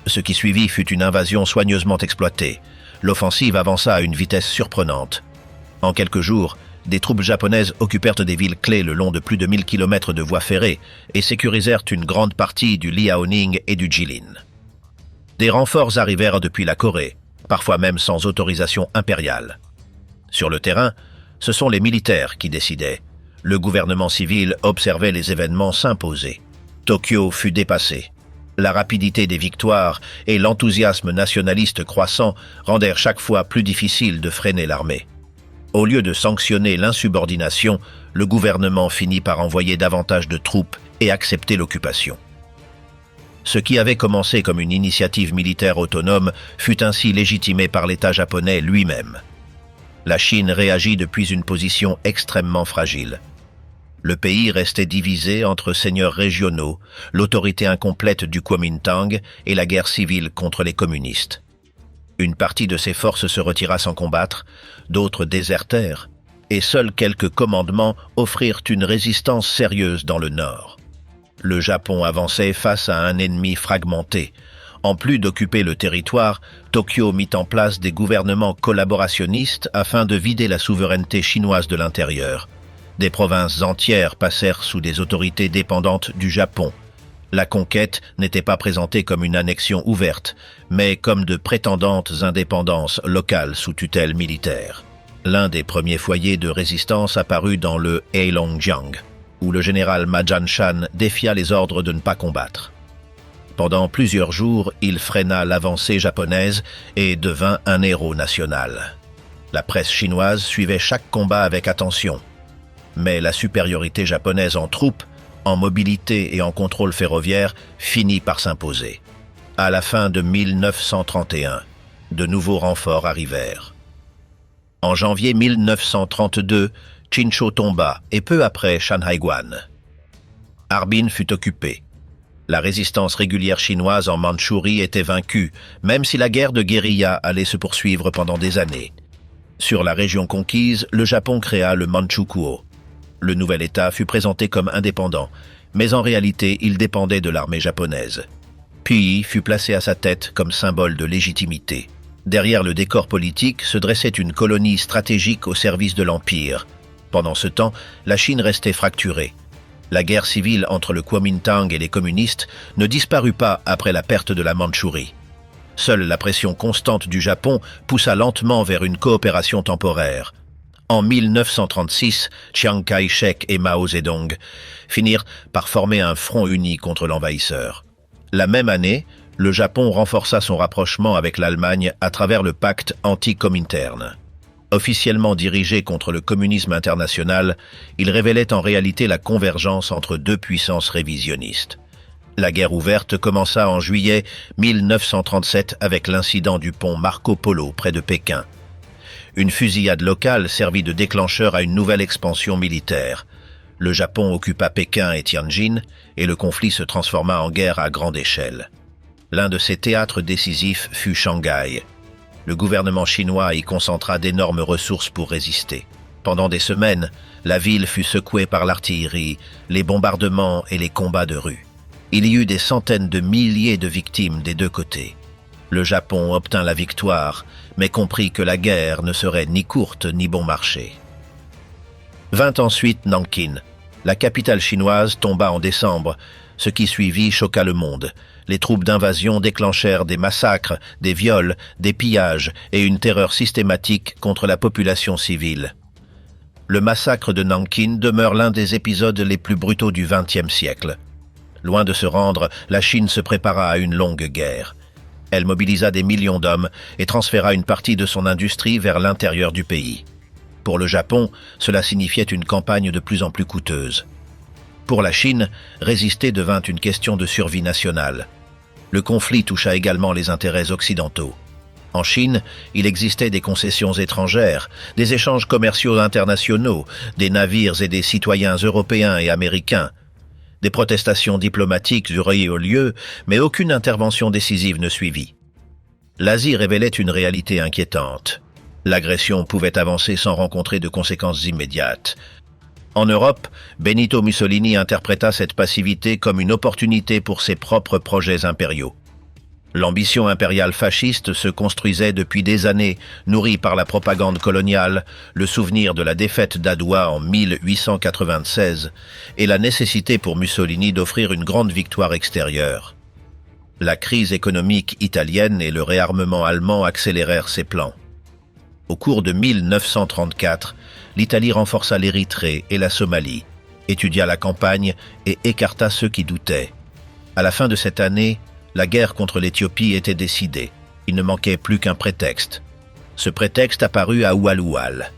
Ce qui suivit fut une invasion soigneusement exploitée. L'offensive avança à une vitesse surprenante. En quelques jours, des troupes japonaises occupèrent des villes clés le long de plus de 1000 km de voies ferrées et sécurisèrent une grande partie du Liaoning et du Jilin. Des renforts arrivèrent depuis la Corée, parfois même sans autorisation impériale. Sur le terrain, ce sont les militaires qui décidaient. Le gouvernement civil observait les événements s'imposer. Tokyo fut dépassé. La rapidité des victoires et l'enthousiasme nationaliste croissant rendèrent chaque fois plus difficile de freiner l'armée. Au lieu de sanctionner l'insubordination, le gouvernement finit par envoyer davantage de troupes et accepter l'occupation. Ce qui avait commencé comme une initiative militaire autonome fut ainsi légitimé par l'État japonais lui-même. La Chine réagit depuis une position extrêmement fragile. Le pays restait divisé entre seigneurs régionaux, l'autorité incomplète du Kuomintang et la guerre civile contre les communistes. Une partie de ses forces se retira sans combattre, d'autres désertèrent, et seuls quelques commandements offrirent une résistance sérieuse dans le nord. Le Japon avançait face à un ennemi fragmenté. En plus d'occuper le territoire, Tokyo mit en place des gouvernements collaborationnistes afin de vider la souveraineté chinoise de l'intérieur. Des provinces entières passèrent sous des autorités dépendantes du Japon. La conquête n'était pas présentée comme une annexion ouverte, mais comme de prétendantes indépendances locales sous tutelle militaire. L'un des premiers foyers de résistance apparut dans le Heilongjiang, où le général Ma Jianshan défia les ordres de ne pas combattre. Pendant plusieurs jours, il freina l'avancée japonaise et devint un héros national. La presse chinoise suivait chaque combat avec attention. Mais la supériorité japonaise en troupes, en mobilité et en contrôle ferroviaire finit par s'imposer. À la fin de 1931, de nouveaux renforts arrivèrent. En janvier 1932, Chinchou tomba et peu après Shanhaiguan. Harbin fut occupée. La résistance régulière chinoise en Mandchourie était vaincue, même si la guerre de guérilla allait se poursuivre pendant des années. Sur la région conquise, le Japon créa le Manchukuo. Le nouvel État fut présenté comme indépendant, mais en réalité il dépendait de l'armée japonaise. Puis fut placé à sa tête comme symbole de légitimité. Derrière le décor politique se dressait une colonie stratégique au service de l'Empire. Pendant ce temps, la Chine restait fracturée. La guerre civile entre le Kuomintang et les communistes ne disparut pas après la perte de la Mandchourie. Seule la pression constante du Japon poussa lentement vers une coopération temporaire. En 1936, Chiang Kai-shek et Mao Zedong finirent par former un front uni contre l'envahisseur. La même année, le Japon renforça son rapprochement avec l'Allemagne à travers le pacte anti-Comintern. Officiellement dirigé contre le communisme international, il révélait en réalité la convergence entre deux puissances révisionnistes. La guerre ouverte commença en juillet 1937 avec l'incident du pont Marco Polo près de Pékin. Une fusillade locale servit de déclencheur à une nouvelle expansion militaire. Le Japon occupa Pékin et Tianjin et le conflit se transforma en guerre à grande échelle. L'un de ses théâtres décisifs fut Shanghai. Le gouvernement chinois y concentra d'énormes ressources pour résister. Pendant des semaines, la ville fut secouée par l'artillerie, les bombardements et les combats de rue. Il y eut des centaines de milliers de victimes des deux côtés. Le Japon obtint la victoire, mais comprit que la guerre ne serait ni courte ni bon marché. Vint ensuite Nankin. La capitale chinoise tomba en décembre. Ce qui suivit choqua le monde. Les troupes d'invasion déclenchèrent des massacres, des viols, des pillages et une terreur systématique contre la population civile. Le massacre de Nankin demeure l'un des épisodes les plus brutaux du XXe siècle. Loin de se rendre, la Chine se prépara à une longue guerre. Elle mobilisa des millions d'hommes et transféra une partie de son industrie vers l'intérieur du pays. Pour le Japon, cela signifiait une campagne de plus en plus coûteuse. Pour la Chine, résister devint une question de survie nationale. Le conflit toucha également les intérêts occidentaux. En Chine, il existait des concessions étrangères, des échanges commerciaux internationaux, des navires et des citoyens européens et américains. Des protestations diplomatiques eurent lieu, mais aucune intervention décisive ne suivit. L'Asie révélait une réalité inquiétante. L'agression pouvait avancer sans rencontrer de conséquences immédiates. En Europe, Benito Mussolini interpréta cette passivité comme une opportunité pour ses propres projets impériaux. L'ambition impériale fasciste se construisait depuis des années, nourrie par la propagande coloniale, le souvenir de la défaite d'Adwa en 1896 et la nécessité pour Mussolini d'offrir une grande victoire extérieure. La crise économique italienne et le réarmement allemand accélérèrent ses plans. Au cours de 1934, l'Italie renforça l'Érythrée et la Somalie, étudia la campagne et écarta ceux qui doutaient. À la fin de cette année, la guerre contre l'Éthiopie était décidée. Il ne manquait plus qu'un prétexte. Ce prétexte apparut à Oual-Oual.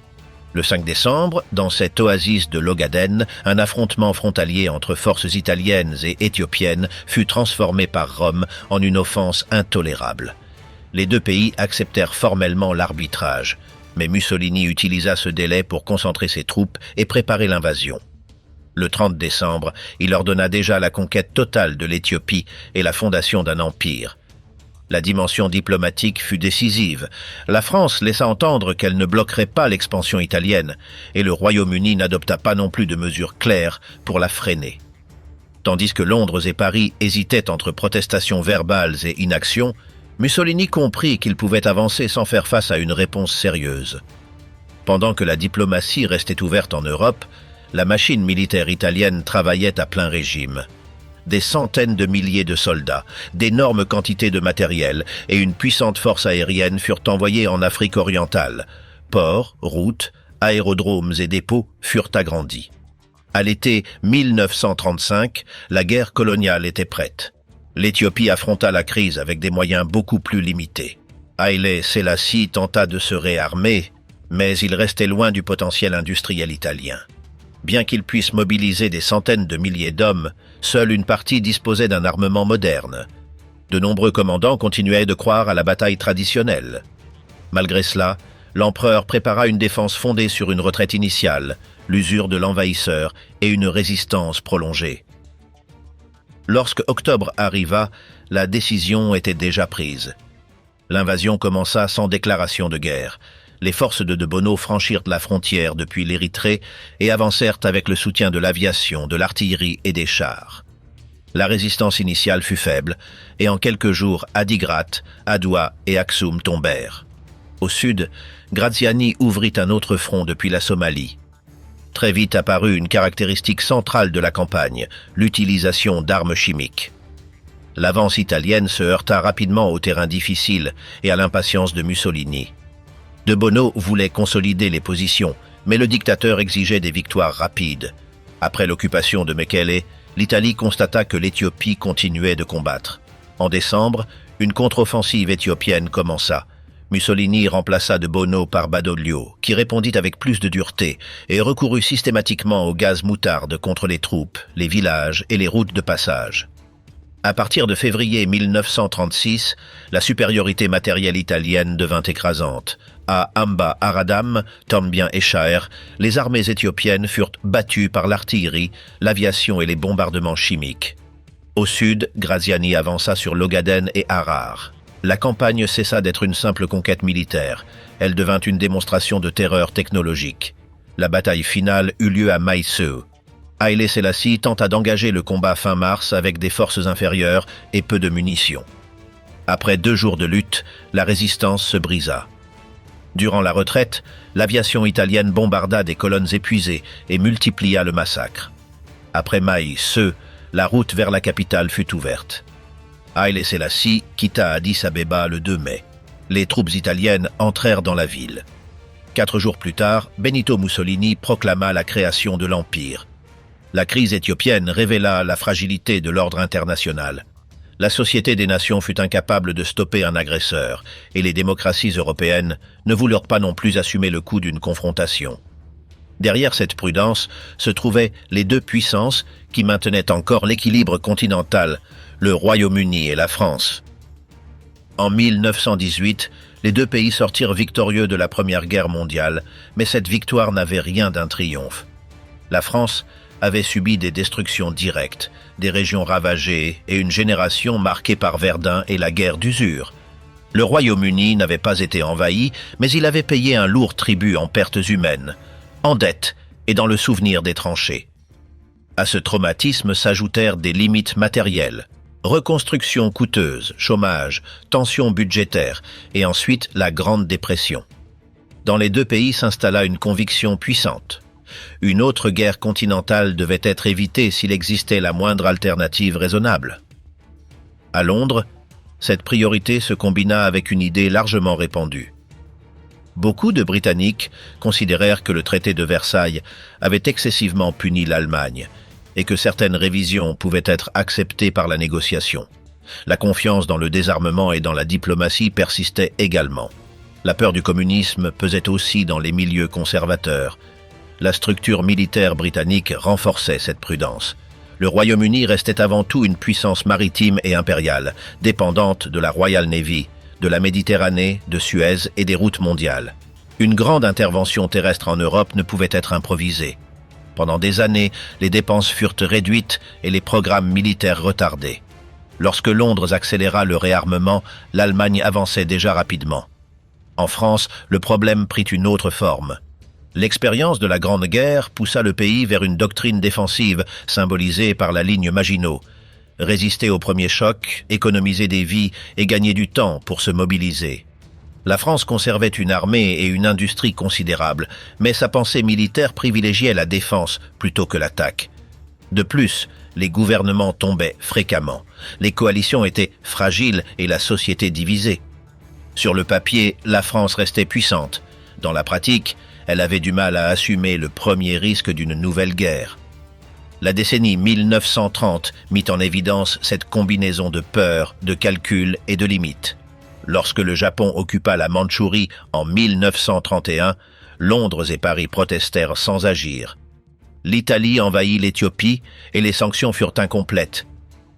Le 5 décembre, dans cette oasis de l'Ogaden, un affrontement frontalier entre forces italiennes et éthiopiennes fut transformé par Rome en une offense intolérable. Les deux pays acceptèrent formellement l'arbitrage, mais Mussolini utilisa ce délai pour concentrer ses troupes et préparer l'invasion. Le 30 décembre, il ordonna déjà la conquête totale de l'Éthiopie et la fondation d'un empire. La dimension diplomatique fut décisive. La France laissa entendre qu'elle ne bloquerait pas l'expansion italienne, et le Royaume-Uni n'adopta pas non plus de mesures claires pour la freiner. Tandis que Londres et Paris hésitaient entre protestations verbales et inaction, Mussolini comprit qu'il pouvait avancer sans faire face à une réponse sérieuse. Pendant que la diplomatie restait ouverte en Europe, la machine militaire italienne travaillait à plein régime. Des centaines de milliers de soldats, d'énormes quantités de matériel et une puissante force aérienne furent envoyés en Afrique orientale. Ports, routes, aérodromes et dépôts furent agrandis. À l'été 1935, la guerre coloniale était prête. L'Éthiopie affronta la crise avec des moyens beaucoup plus limités. Haïlé Sélassie tenta de se réarmer, mais il restait loin du potentiel industriel italien. Bien qu'il puisse mobiliser des centaines de milliers d'hommes, seule une partie disposait d'un armement moderne. De nombreux commandants continuaient de croire à la bataille traditionnelle. Malgré cela, l'empereur prépara une défense fondée sur une retraite initiale, l'usure de l'envahisseur et une résistance prolongée. Lorsque octobre arriva, la décision était déjà prise. L'invasion commença sans déclaration de guerre. Les forces de Bono franchirent la frontière depuis l'Érythrée et avancèrent avec le soutien de l'aviation, de l'artillerie et des chars. La résistance initiale fut faible, et en quelques jours, Adigrat, Adwa et Aksum tombèrent. Au sud, Graziani ouvrit un autre front depuis la Somalie. Très vite apparut une caractéristique centrale de la campagne, l'utilisation d'armes chimiques. L'avance italienne se heurta rapidement au terrain difficile et à l'impatience de Mussolini. De Bono voulait consolider les positions, mais le dictateur exigeait des victoires rapides. Après l'occupation de Mekelle, l'Italie constata que l'Éthiopie continuait de combattre. En décembre, une contre-offensive éthiopienne commença. Mussolini remplaça de Bono par Badoglio, qui répondit avec plus de dureté et recourut systématiquement au gaz moutarde contre les troupes, les villages et les routes de passage. À partir de février 1936, la supériorité matérielle italienne devint écrasante. À Amba Aradam, Tombien et Shaer, les armées éthiopiennes furent battues par l'artillerie, l'aviation et les bombardements chimiques. Au sud, Graziani avança sur l'Ogaden et Harar. La campagne cessa d'être une simple conquête militaire. Elle devint une démonstration de terreur technologique. La bataille finale eut lieu à Maïseu. Haïlé Sélassie tenta d'engager le combat fin mars avec des forces inférieures et peu de munitions. Après 2 jours de lutte, la résistance se brisa. Durant la retraite, l'aviation italienne bombarda des colonnes épuisées et multiplia le massacre. Après Maïseu, la route vers la capitale fut ouverte. Haïlé Sélassie quitta Addis Abeba le 2 mai. Les troupes italiennes entrèrent dans la ville. 4 jours plus tard, Benito Mussolini proclama la création de l'Empire. La crise éthiopienne révéla la fragilité de l'ordre international. La Société des Nations fut incapable de stopper un agresseur, et les démocraties européennes ne voulurent pas non plus assumer le coût d'une confrontation. Derrière cette prudence se trouvaient les 2 puissances qui maintenaient encore l'équilibre continental, le Royaume-Uni et la France. En 1918, les 2 pays sortirent victorieux de la Première Guerre mondiale, mais cette victoire n'avait rien d'un triomphe. La France avait subi des destructions directes, des régions ravagées et une génération marquée par Verdun et la guerre d'usure. Le Royaume-Uni n'avait pas été envahi, mais il avait payé un lourd tribut en pertes humaines, en dette et dans le souvenir des tranchées. À ce traumatisme s'ajoutèrent des limites matérielles, reconstruction coûteuse, chômage, tensions budgétaires et ensuite la Grande Dépression. Dans les 2 pays s'installa une conviction puissante. Une autre guerre continentale devait être évitée s'il existait la moindre alternative raisonnable. À Londres, cette priorité se combina avec une idée largement répandue. Beaucoup de Britanniques considérèrent que le traité de Versailles avait excessivement puni l'Allemagne et que certaines révisions pouvaient être acceptées par la négociation. La confiance dans le désarmement et dans la diplomatie persistait également. La peur du communisme pesait aussi dans les milieux conservateurs. La structure militaire britannique renforçait cette prudence. Le Royaume-Uni restait avant tout une puissance maritime et impériale, dépendante de la Royal Navy, de la Méditerranée, de Suez et des routes mondiales. Une grande intervention terrestre en Europe ne pouvait être improvisée. Pendant des années, les dépenses furent réduites et les programmes militaires retardés. Lorsque Londres accéléra le réarmement, l'Allemagne avançait déjà rapidement. En France, le problème prit une autre forme. L'expérience de la Grande Guerre poussa le pays vers une doctrine défensive symbolisée par la ligne Maginot. Résister au premier choc, économiser des vies et gagner du temps pour se mobiliser. La France conservait une armée et une industrie considérables, mais sa pensée militaire privilégiait la défense plutôt que l'attaque. De plus, les gouvernements tombaient fréquemment. Les coalitions étaient fragiles et la société divisée. Sur le papier, la France restait puissante. Dans la pratique, elle avait du mal à assumer le premier risque d'une nouvelle guerre. La décennie 1930 mit en évidence cette combinaison de peur, de calcul et de limites. Lorsque le Japon occupa la Mandchourie en 1931, Londres et Paris protestèrent sans agir. L'Italie envahit l'Éthiopie et les sanctions furent incomplètes.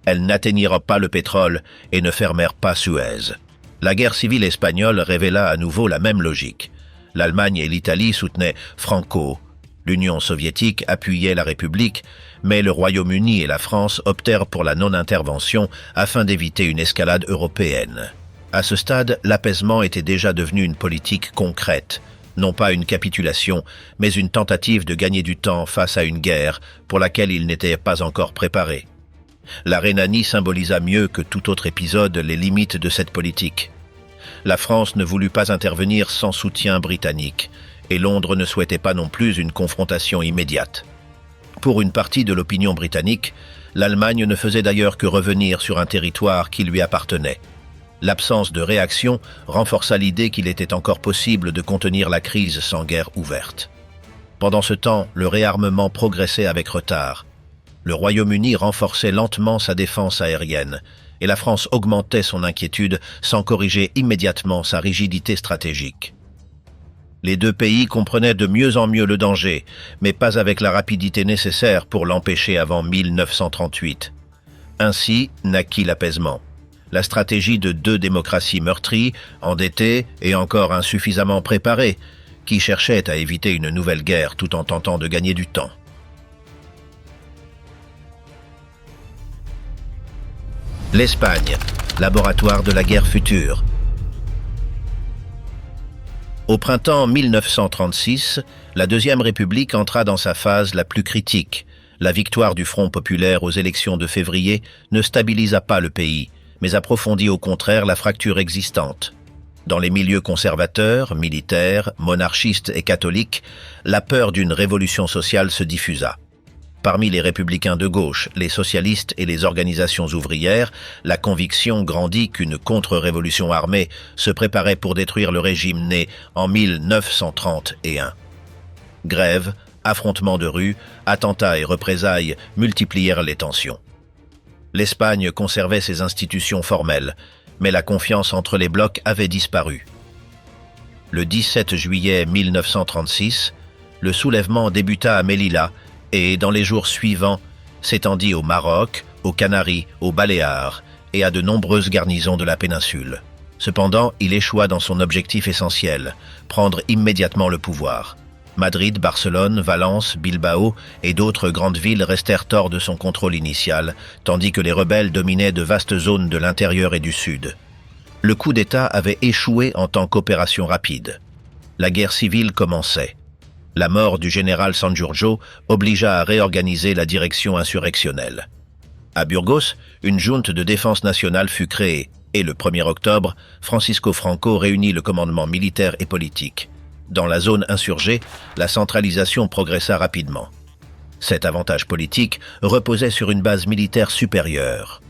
Elles n'atteignirent pas le pétrole et ne fermèrent pas Suez. La guerre civile espagnole révéla à nouveau la même logique. L'Allemagne et l'Italie soutenaient Franco. L'Union soviétique appuyait la République, mais le Royaume-Uni et la France optèrent pour la non-intervention afin d'éviter une escalade européenne. À ce stade, l'apaisement était déjà devenu une politique concrète, non pas une capitulation, mais une tentative de gagner du temps face à une guerre pour laquelle ils n'étaient pas encore préparés. La Rhénanie symbolisa mieux que tout autre épisode les limites de cette politique. La France ne voulut pas intervenir sans soutien britannique, et Londres ne souhaitait pas non plus une confrontation immédiate. Pour une partie de l'opinion britannique, l'Allemagne ne faisait d'ailleurs que revenir sur un territoire qui lui appartenait. L'absence de réaction renforça l'idée qu'il était encore possible de contenir la crise sans guerre ouverte. Pendant ce temps, le réarmement progressait avec retard. Le Royaume-Uni renforçait lentement sa défense aérienne, et la France augmentait son inquiétude sans corriger immédiatement sa rigidité stratégique. Les 2 pays comprenaient de mieux en mieux le danger, mais pas avec la rapidité nécessaire pour l'empêcher avant 1938. Ainsi naquit l'apaisement. La stratégie de 2 démocraties meurtries, endettées et encore insuffisamment préparées, qui cherchaient à éviter une nouvelle guerre tout en tentant de gagner du temps. L'Espagne, laboratoire de la guerre future. Au printemps 1936, la Deuxième République entra dans sa phase la plus critique. La victoire du Front populaire aux élections de février ne stabilisa pas le pays, mais approfondit au contraire la fracture existante. Dans les milieux conservateurs, militaires, monarchistes et catholiques, la peur d'une révolution sociale se diffusa. Parmi les républicains de gauche, les socialistes et les organisations ouvrières, la conviction grandit qu'une contre-révolution armée se préparait pour détruire le régime né en 1931. Grèves, affrontements de rue, attentats et représailles multiplièrent les tensions. L'Espagne conservait ses institutions formelles, mais la confiance entre les blocs avait disparu. Le 17 juillet 1936, le soulèvement débuta à Melilla et, dans les jours suivants, s'étendit au Maroc, aux Canaries, aux Baléares et à de nombreuses garnisons de la péninsule. Cependant, il échoua dans son objectif essentiel, prendre immédiatement le pouvoir. Madrid, Barcelone, Valence, Bilbao et d'autres grandes villes restèrent hors de son contrôle initial, tandis que les rebelles dominaient de vastes zones de l'intérieur et du sud. Le coup d'État avait échoué en tant qu'opération rapide. La guerre civile commençait. La mort du général Sanjurjo obligea à réorganiser la direction insurrectionnelle. À Burgos, une junte de défense nationale fut créée et le 1er octobre, Francisco Franco réunit le commandement militaire et politique. Dans la zone insurgée, la centralisation progressa rapidement. Cet avantage politique reposait sur une base militaire supérieure.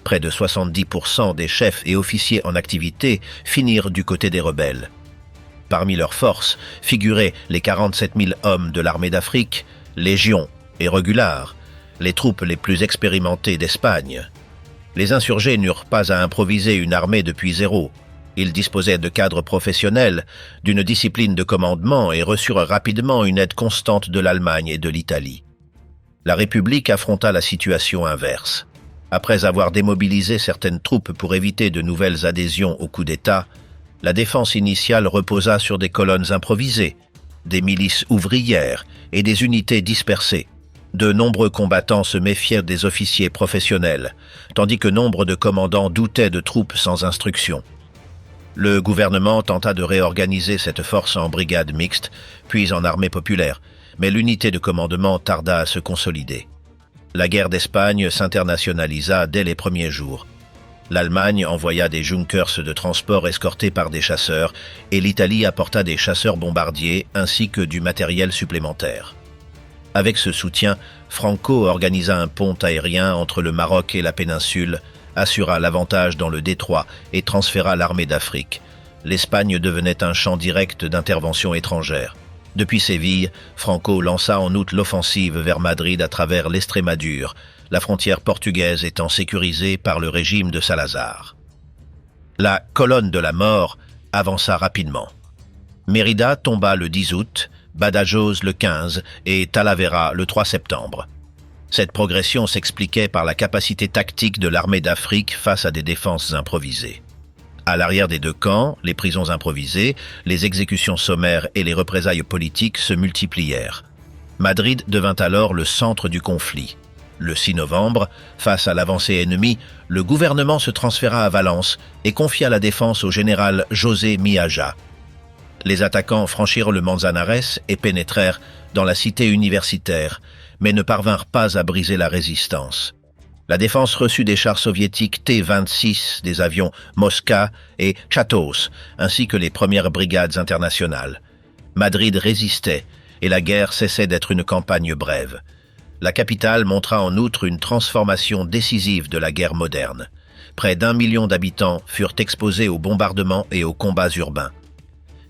Près de 70% des chefs et officiers en activité finirent du côté des rebelles. Parmi leurs forces figuraient les 47 000 hommes de l'armée d'Afrique, légions et regulars, les troupes les plus expérimentées d'Espagne. Les insurgés n'eurent pas à improviser une armée depuis zéro. Ils disposaient de cadres professionnels, d'une discipline de commandement et reçurent rapidement une aide constante de l'Allemagne et de l'Italie. La République affronta la situation inverse. Après avoir démobilisé certaines troupes pour éviter de nouvelles adhésions au coup d'État, la défense initiale reposa sur des colonnes improvisées, des milices ouvrières et des unités dispersées. De nombreux combattants se méfièrent des officiers professionnels, tandis que nombre de commandants doutaient de troupes sans instruction. Le gouvernement tenta de réorganiser cette force en brigades mixtes, puis en armée populaire, mais l'unité de commandement tarda à se consolider. La guerre d'Espagne s'internationalisa dès les premiers jours. L'Allemagne envoya des Junkers de transport escortés par des chasseurs et l'Italie apporta des chasseurs bombardiers ainsi que du matériel supplémentaire. Avec ce soutien, Franco organisa un pont aérien entre le Maroc et la péninsule, assura l'avantage dans le détroit et transféra l'armée d'Afrique. L'Espagne devenait un champ direct d'intervention étrangère. Depuis Séville, Franco lança en août l'offensive vers Madrid à travers l'Estrémadure, la frontière portugaise étant sécurisée par le régime de Salazar. La colonne de la mort avança rapidement. Mérida tomba le 10 août, Badajoz le 15 et Talavera le 3 septembre. Cette progression s'expliquait par la capacité tactique de l'armée d'Afrique face à des défenses improvisées. À l'arrière des deux camps, les prisons improvisées, les exécutions sommaires et les représailles politiques se multiplièrent. Madrid devint alors le centre du conflit. Le 6 novembre, face à l'avancée ennemie, le gouvernement se transféra à Valence et confia la défense au général José Miaja. Les attaquants franchirent le Manzanares et pénétrèrent dans la cité universitaire, mais ne parvinrent pas à briser la résistance. La défense reçut des chars soviétiques T-26, des avions Mosca et Chatos, ainsi que les premières brigades internationales. Madrid résistait et la guerre cessait d'être une campagne brève. La capitale montra en outre une transformation décisive de la guerre moderne. Près d'1 million d'habitants furent exposés aux bombardements et aux combats urbains.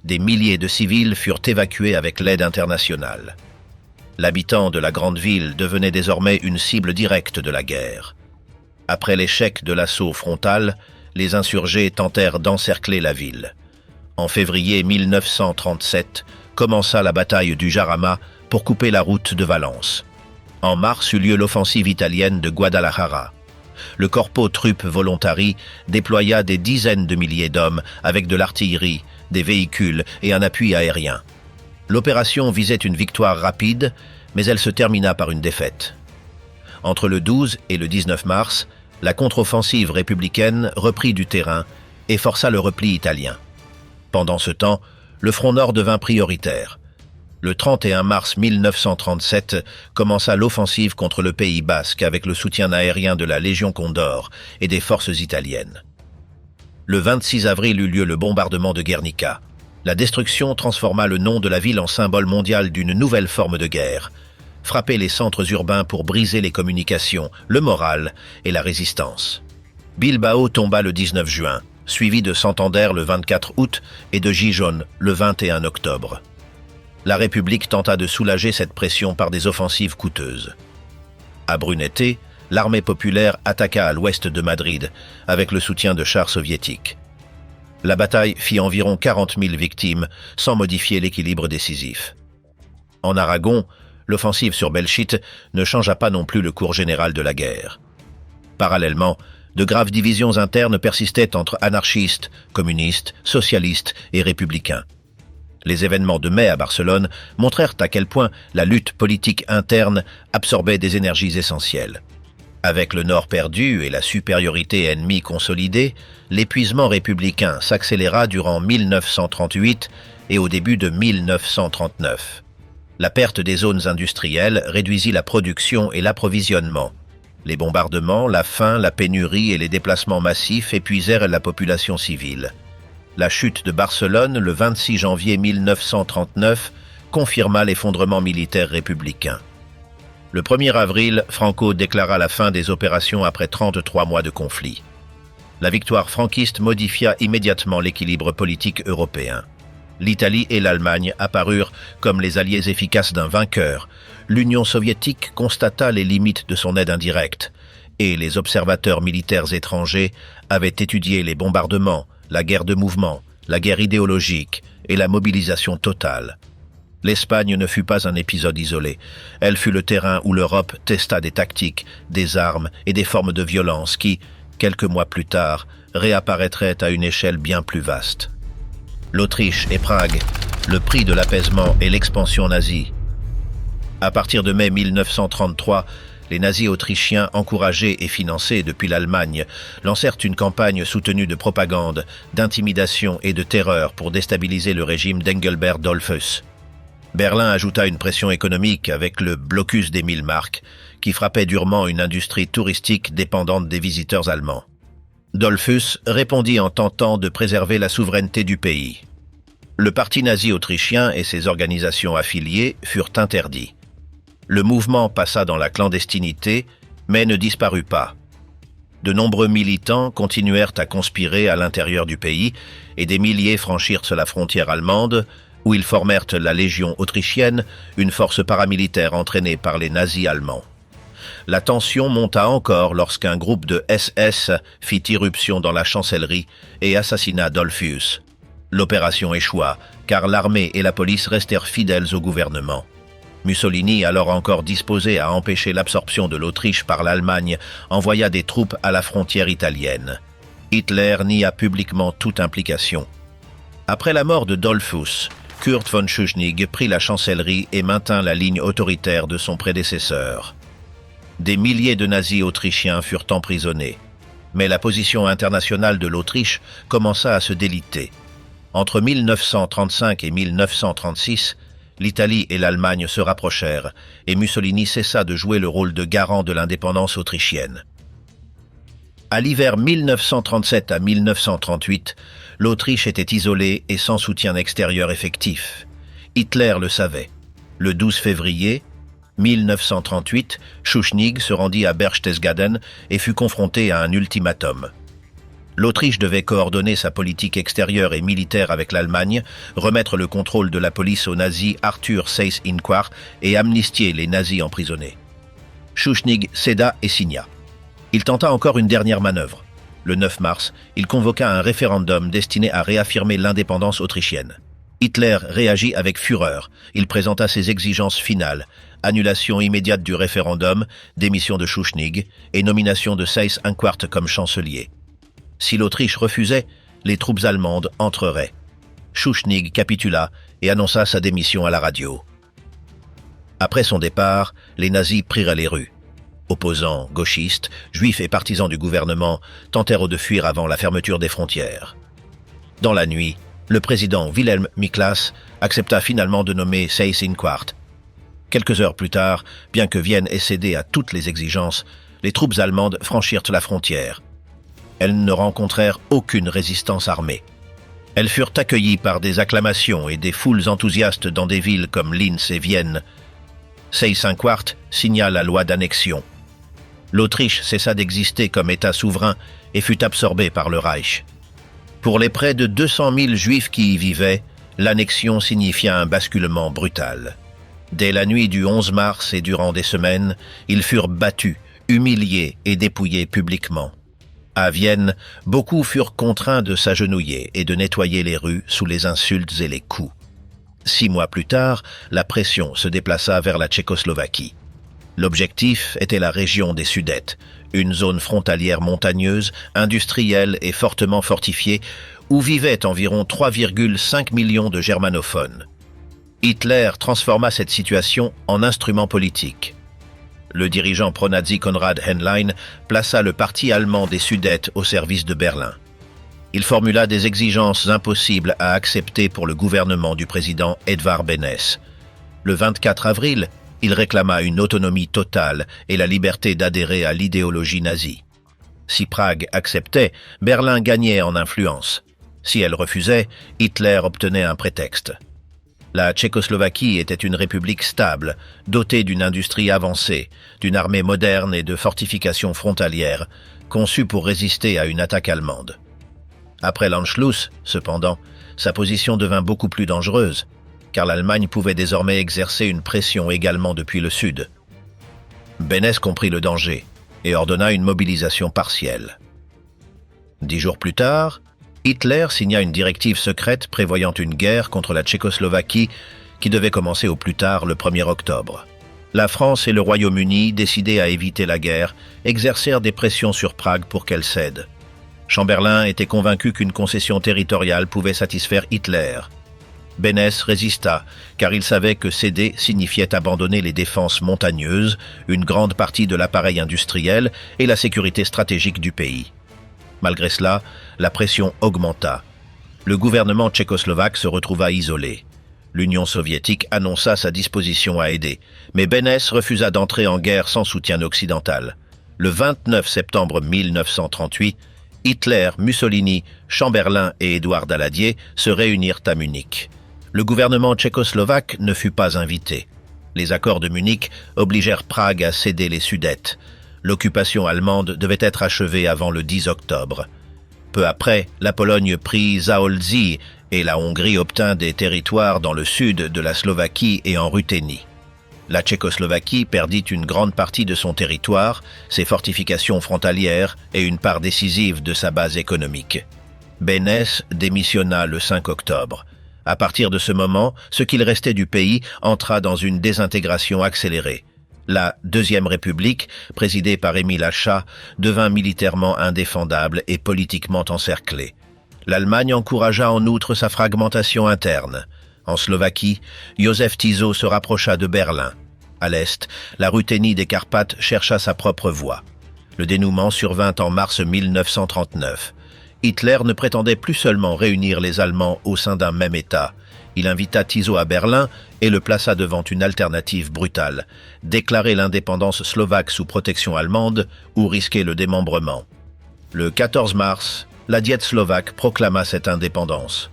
Des milliers de civils furent évacués avec l'aide internationale. L'habitant de la grande ville devenait désormais une cible directe de la guerre. Après l'échec de l'assaut frontal, les insurgés tentèrent d'encercler la ville. En février 1937, commença la bataille du Jarama pour couper la route de Valence. En mars eut lieu l'offensive italienne de Guadalajara. Le Corpo Truppe Volontari déploya des dizaines de milliers d'hommes avec de l'artillerie, des véhicules et un appui aérien. L'opération visait une victoire rapide, mais elle se termina par une défaite. Entre le 12 et le 19 mars, La contre-offensive républicaine reprit du terrain et força le repli italien. Pendant ce temps, le front nord devint prioritaire. Le 31 mars 1937 commença l'offensive contre le Pays basque avec le soutien aérien de la Légion Condor et des forces italiennes. Le 26 avril eut lieu le bombardement de Guernica. La destruction transforma le nom de la ville en symbole mondial d'une nouvelle forme de guerre, frapper les centres urbains pour briser les communications, le moral et la résistance. Bilbao tomba le 19 juin, suivi de Santander le 24 août et de Gijón le 21 octobre. La République tenta de soulager cette pression par des offensives coûteuses. À Brunete, l'armée populaire attaqua à l'ouest de Madrid, avec le soutien de chars soviétiques. La bataille fit environ 40 000 victimes, sans modifier l'équilibre décisif. En Aragon, l'offensive sur Belchite ne changea pas non plus le cours général de la guerre. Parallèlement, de graves divisions internes persistaient entre anarchistes, communistes, socialistes et républicains. Les événements de mai à Barcelone montrèrent à quel point la lutte politique interne absorbait des énergies essentielles. Avec le Nord perdu et la supériorité ennemie consolidée, l'épuisement républicain s'accéléra durant 1938 et au début de 1939. La perte des zones industrielles réduisit la production et l'approvisionnement. Les bombardements, la faim, la pénurie et les déplacements massifs épuisèrent la population civile. La chute de Barcelone, le 26 janvier 1939, confirma l'effondrement militaire républicain. Le 1er avril, Franco déclara la fin des opérations après 33 mois de conflit. La victoire franquiste modifia immédiatement l'équilibre politique européen. L'Italie et l'Allemagne apparurent comme les alliés efficaces d'un vainqueur. L'Union soviétique constata les limites de son aide indirecte, et les observateurs militaires étrangers avaient étudié les bombardements, la guerre de mouvement, la guerre idéologique et la mobilisation totale. L'Espagne ne fut pas un épisode isolé. Elle fut le terrain où l'Europe testa des tactiques, des armes et des formes de violence qui, quelques mois plus tard, réapparaîtraient à une échelle bien plus vaste. L'Autriche et Prague, le prix de l'apaisement et l'expansion nazie. À partir de mai 1933, les nazis autrichiens, encouragés et financés depuis l'Allemagne, lancèrent une campagne soutenue de propagande, d'intimidation et de terreur pour déstabiliser le régime d'Engelbert Dollfuss. Berlin ajouta une pression économique avec le blocus des 1000 marks, qui frappait durement une industrie touristique dépendante des visiteurs allemands. Dollfuss répondit en tentant de préserver la souveraineté du pays. Le parti nazi autrichien et ses organisations affiliées furent interdits. Le mouvement passa dans la clandestinité, mais ne disparut pas. De nombreux militants continuèrent à conspirer à l'intérieur du pays et des milliers franchirent la frontière allemande, où ils formèrent la Légion autrichienne, une force paramilitaire entraînée par les nazis allemands. La tension monta encore lorsqu'un groupe de SS fit irruption dans la chancellerie et assassina Dollfuss. L'opération échoua, car l'armée et la police restèrent fidèles au gouvernement. Mussolini, alors encore disposé à empêcher l'absorption de l'Autriche par l'Allemagne, envoya des troupes à la frontière italienne. Hitler nia publiquement toute implication. Après la mort de Dollfuss, Kurt von Schuschnigg prit la chancellerie et maintint la ligne autoritaire de son prédécesseur. Des milliers de nazis autrichiens furent emprisonnés, mais la position internationale de l'Autriche commença à se déliter. Entre 1935 et 1936, l'Italie et l'Allemagne se rapprochèrent et Mussolini cessa de jouer le rôle de garant de l'indépendance autrichienne. À l'hiver 1937 à 1938, l'Autriche était isolée et sans soutien extérieur effectif. Hitler le savait. Le 12 février 1938, Schuschnigg se rendit à Berchtesgaden et fut confronté à un ultimatum. L'Autriche devait coordonner sa politique extérieure et militaire avec l'Allemagne, remettre le contrôle de la police au nazi Arthur Seyss-Inquart et amnistier les nazis emprisonnés. Schuschnigg céda et signa. Il tenta encore une dernière manœuvre. Le 9 mars, il convoqua un référendum destiné à réaffirmer l'indépendance autrichienne. Hitler réagit avec fureur. Il présenta ses exigences finales: annulation immédiate du référendum, démission de Schuschnigg et nomination de Seyss-Inquart comme chancelier. Si l'Autriche refusait, les troupes allemandes entreraient. Schuschnigg capitula et annonça sa démission à la radio. Après son départ, les nazis prirent les rues. Opposants, gauchistes, juifs et partisans du gouvernement tentèrent de fuir avant la fermeture des frontières. Dans la nuit, le président Wilhelm Miklas accepta finalement de nommer Seyss-Inquart. Quelques heures plus tard, bien que Vienne ait cédé à toutes les exigences, les troupes allemandes franchirent la frontière. Elles ne rencontrèrent aucune résistance armée. Elles furent accueillies par des acclamations et des foules enthousiastes dans des villes comme Linz et Vienne. Seyss-Inquart signa la loi d'annexion. L'Autriche cessa d'exister comme État souverain et fut absorbée par le Reich. Pour les près de 200 000 Juifs qui y vivaient, l'annexion signifia un basculement brutal. Dès la nuit du 11 mars et durant des semaines, ils furent battus, humiliés et dépouillés publiquement. À Vienne, beaucoup furent contraints de s'agenouiller et de nettoyer les rues sous les insultes et les coups. 6 mois plus tard, la pression se déplaça vers la Tchécoslovaquie. L'objectif était la région des Sudètes, une zone frontalière montagneuse, industrielle et fortement fortifiée, où vivaient environ 3,5 millions de germanophones. Hitler transforma cette situation en instrument politique. Le dirigeant pro-nazi Konrad Henlein plaça le parti allemand des Sudètes au service de Berlin. Il formula des exigences impossibles à accepter pour le gouvernement du président Edvard Beneš. Le 24 avril, il réclama une autonomie totale et la liberté d'adhérer à l'idéologie nazie. Si Prague acceptait, Berlin gagnait en influence. Si elle refusait, Hitler obtenait un prétexte. La Tchécoslovaquie était une république stable, dotée d'une industrie avancée, d'une armée moderne et de fortifications frontalières, conçues pour résister à une attaque allemande. Après l'Anschluss, cependant, sa position devint beaucoup plus dangereuse, car l'Allemagne pouvait désormais exercer une pression également depuis le sud. Beneš comprit le danger et ordonna une mobilisation partielle. 10 jours plus tard, Hitler signa une directive secrète prévoyant une guerre contre la Tchécoslovaquie qui devait commencer au plus tard le 1er octobre. La France et le Royaume-Uni, décidés à éviter la guerre, exercèrent des pressions sur Prague pour qu'elle cède. Chamberlain était convaincu qu'une concession territoriale pouvait satisfaire Hitler. Beneš résista, car il savait que céder signifiait abandonner les défenses montagneuses, une grande partie de l'appareil industriel et la sécurité stratégique du pays. Malgré cela, la pression augmenta. Le gouvernement tchécoslovaque se retrouva isolé. L'Union soviétique annonça sa disposition à aider, mais Beneš refusa d'entrer en guerre sans soutien occidental. Le 29 septembre 1938, Hitler, Mussolini, Chamberlain et Édouard Daladier se réunirent à Munich. Le gouvernement tchécoslovaque ne fut pas invité. Les accords de Munich obligèrent Prague à céder les Sudètes. L'occupation allemande devait être achevée avant le 10 octobre. Peu après, la Pologne prit Zaolzie et la Hongrie obtint des territoires dans le sud de la Slovaquie et en Ruthénie. La Tchécoslovaquie perdit une grande partie de son territoire, ses fortifications frontalières et une part décisive de sa base économique. Beneš démissionna le 5 octobre. À partir de ce moment, ce qu'il restait du pays entra dans une désintégration accélérée. La Deuxième République, présidée par Émile Hácha, devint militairement indéfendable et politiquement encerclée. L'Allemagne encouragea en outre sa fragmentation interne. En Slovaquie, Józef Tiso se rapprocha de Berlin. À l'est, la Ruthénie des Carpates chercha sa propre voie. Le dénouement survint en mars 1939. Hitler ne prétendait plus seulement réunir les Allemands au sein d'un même État. Il invita Tiso à Berlin et le plaça devant une alternative brutale, déclarer l'indépendance slovaque sous protection allemande ou risquer le démembrement. Le 14 mars, la Diète slovaque proclama cette indépendance.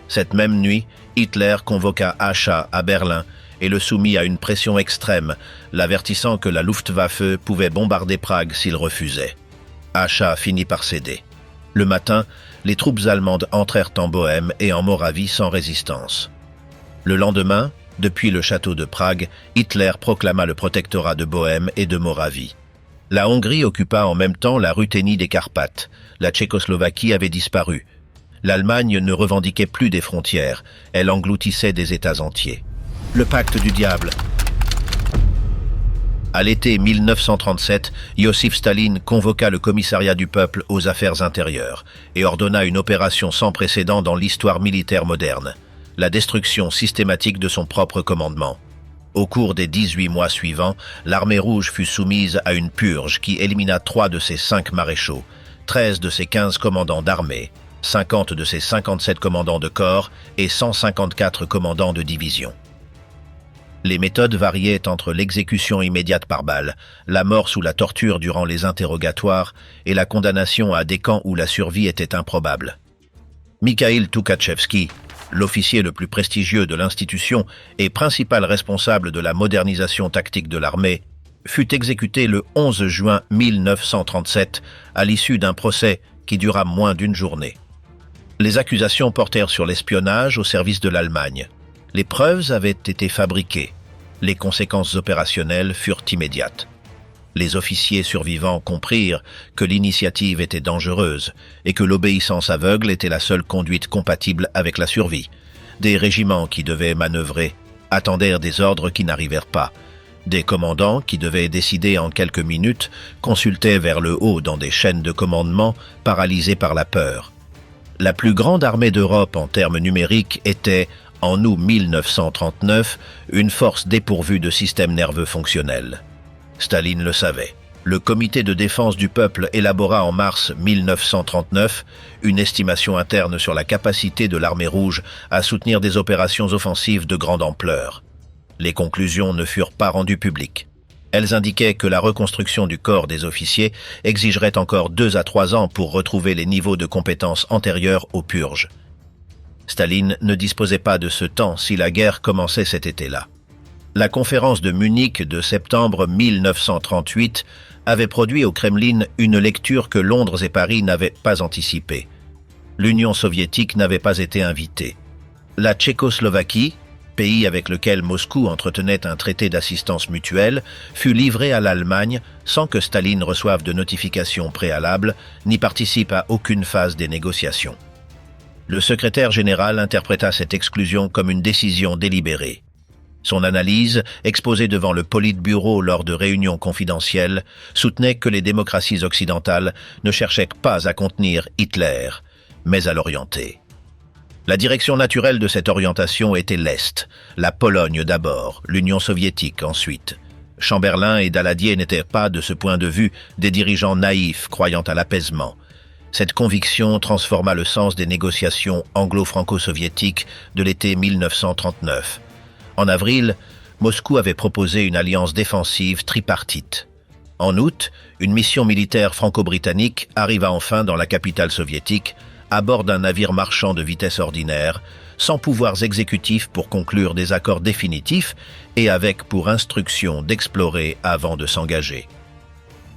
Cette même nuit, Hitler convoqua Hácha à Berlin et le soumit à une pression extrême, l'avertissant que la Luftwaffe pouvait bombarder Prague s'il refusait. Hácha finit par céder. Le matin, les troupes allemandes entrèrent en Bohême et en Moravie sans résistance. Le lendemain, depuis le château de Prague, Hitler proclama le protectorat de Bohême et de Moravie. La Hongrie occupa en même temps la Ruthénie des Carpates. La Tchécoslovaquie avait disparu. L'Allemagne ne revendiquait plus des frontières, elle engloutissait des États entiers. Le pacte du diable. À l'été 1937, Iosif Staline convoqua le commissariat du peuple aux affaires intérieures et ordonna une opération sans précédent dans l'histoire militaire moderne, la destruction systématique de son propre commandement. Au cours des 18 mois suivants, l'armée rouge fut soumise à une purge qui élimina 3 de ses 5 maréchaux, 13 de ses 15 commandants d'armée, 50 de ses 57 commandants de corps et 154 commandants de division. Les méthodes variaient entre l'exécution immédiate par balle, la mort sous la torture durant les interrogatoires et la condamnation à des camps où la survie était improbable. Mikhaïl Toukhatchevski, l'officier le plus prestigieux de l'institution et principal responsable de la modernisation tactique de l'armée, fut exécuté le 11 juin 1937 à l'issue d'un procès qui dura moins d'une journée. Les accusations portèrent sur l'espionnage au service de l'Allemagne. Les preuves avaient été fabriquées. Les conséquences opérationnelles furent immédiates. Les officiers survivants comprirent que l'initiative était dangereuse et que l'obéissance aveugle était la seule conduite compatible avec la survie. Des régiments qui devaient manœuvrer attendèrent des ordres qui n'arrivèrent pas. Des commandants qui devaient décider en quelques minutes consultaient vers le haut dans des chaînes de commandement paralysées par la peur. La plus grande armée d'Europe en termes numériques était, en août 1939, une force dépourvue de système nerveux fonctionnel. Staline le savait. Le comité de défense du peuple élabora en mars 1939 une estimation interne sur la capacité de l'armée rouge à soutenir des opérations offensives de grande ampleur. Les conclusions ne furent pas rendues publiques. Elles indiquaient que la reconstruction du corps des officiers exigerait encore 2 à 3 ans pour retrouver les niveaux de compétences antérieurs aux purges. Staline ne disposait pas de ce temps si la guerre commençait cet été-là. La conférence de Munich de septembre 1938 avait produit au Kremlin une lecture que Londres et Paris n'avaient pas anticipée. L'Union soviétique n'avait pas été invitée. La Tchécoslovaquie, pays avec lequel Moscou entretenait un traité d'assistance mutuelle, fut livrée à l'Allemagne sans que Staline reçoive de notification préalable ni participe à aucune phase des négociations. Le secrétaire général interpréta cette exclusion comme une décision délibérée. Son analyse, exposée devant le Politburo lors de réunions confidentielles, soutenait que les démocraties occidentales ne cherchaient pas à contenir Hitler, mais à l'orienter. La direction naturelle de cette orientation était l'Est, la Pologne d'abord, l'Union soviétique ensuite. Chamberlain et Daladier n'étaient pas, de ce point de vue, des dirigeants naïfs croyant à l'apaisement. Cette conviction transforma le sens des négociations anglo-franco-soviétiques de l'été 1939. En avril, Moscou avait proposé une alliance défensive tripartite. En août, une mission militaire franco-britannique arriva enfin dans la capitale soviétique à bord d'un navire marchand de vitesse ordinaire, sans pouvoirs exécutifs pour conclure des accords définitifs et avec pour instruction d'explorer avant de s'engager.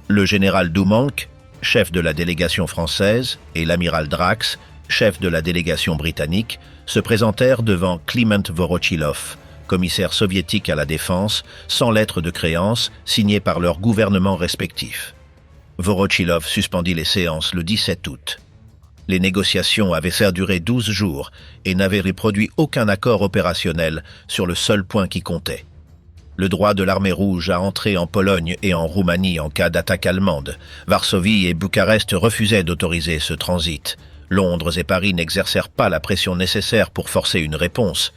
Le général Doumanque, chef de la délégation française, et l'amiral Drax, chef de la délégation britannique, se présentèrent devant Kliment Vorochilov, commissaire soviétique à la défense, sans lettre de créance signée par leurs gouvernements respectifs. Vorochilov suspendit les séances le 17 août. Les négociations avaient duré 12 jours et n'avaient reproduit aucun accord opérationnel sur le seul point qui comptait. Le droit de l'armée rouge à entrer en Pologne et en Roumanie en cas d'attaque allemande. Varsovie et Bucarest refusaient d'autoriser ce transit. Londres et Paris n'exercèrent pas la pression nécessaire pour forcer une réponse.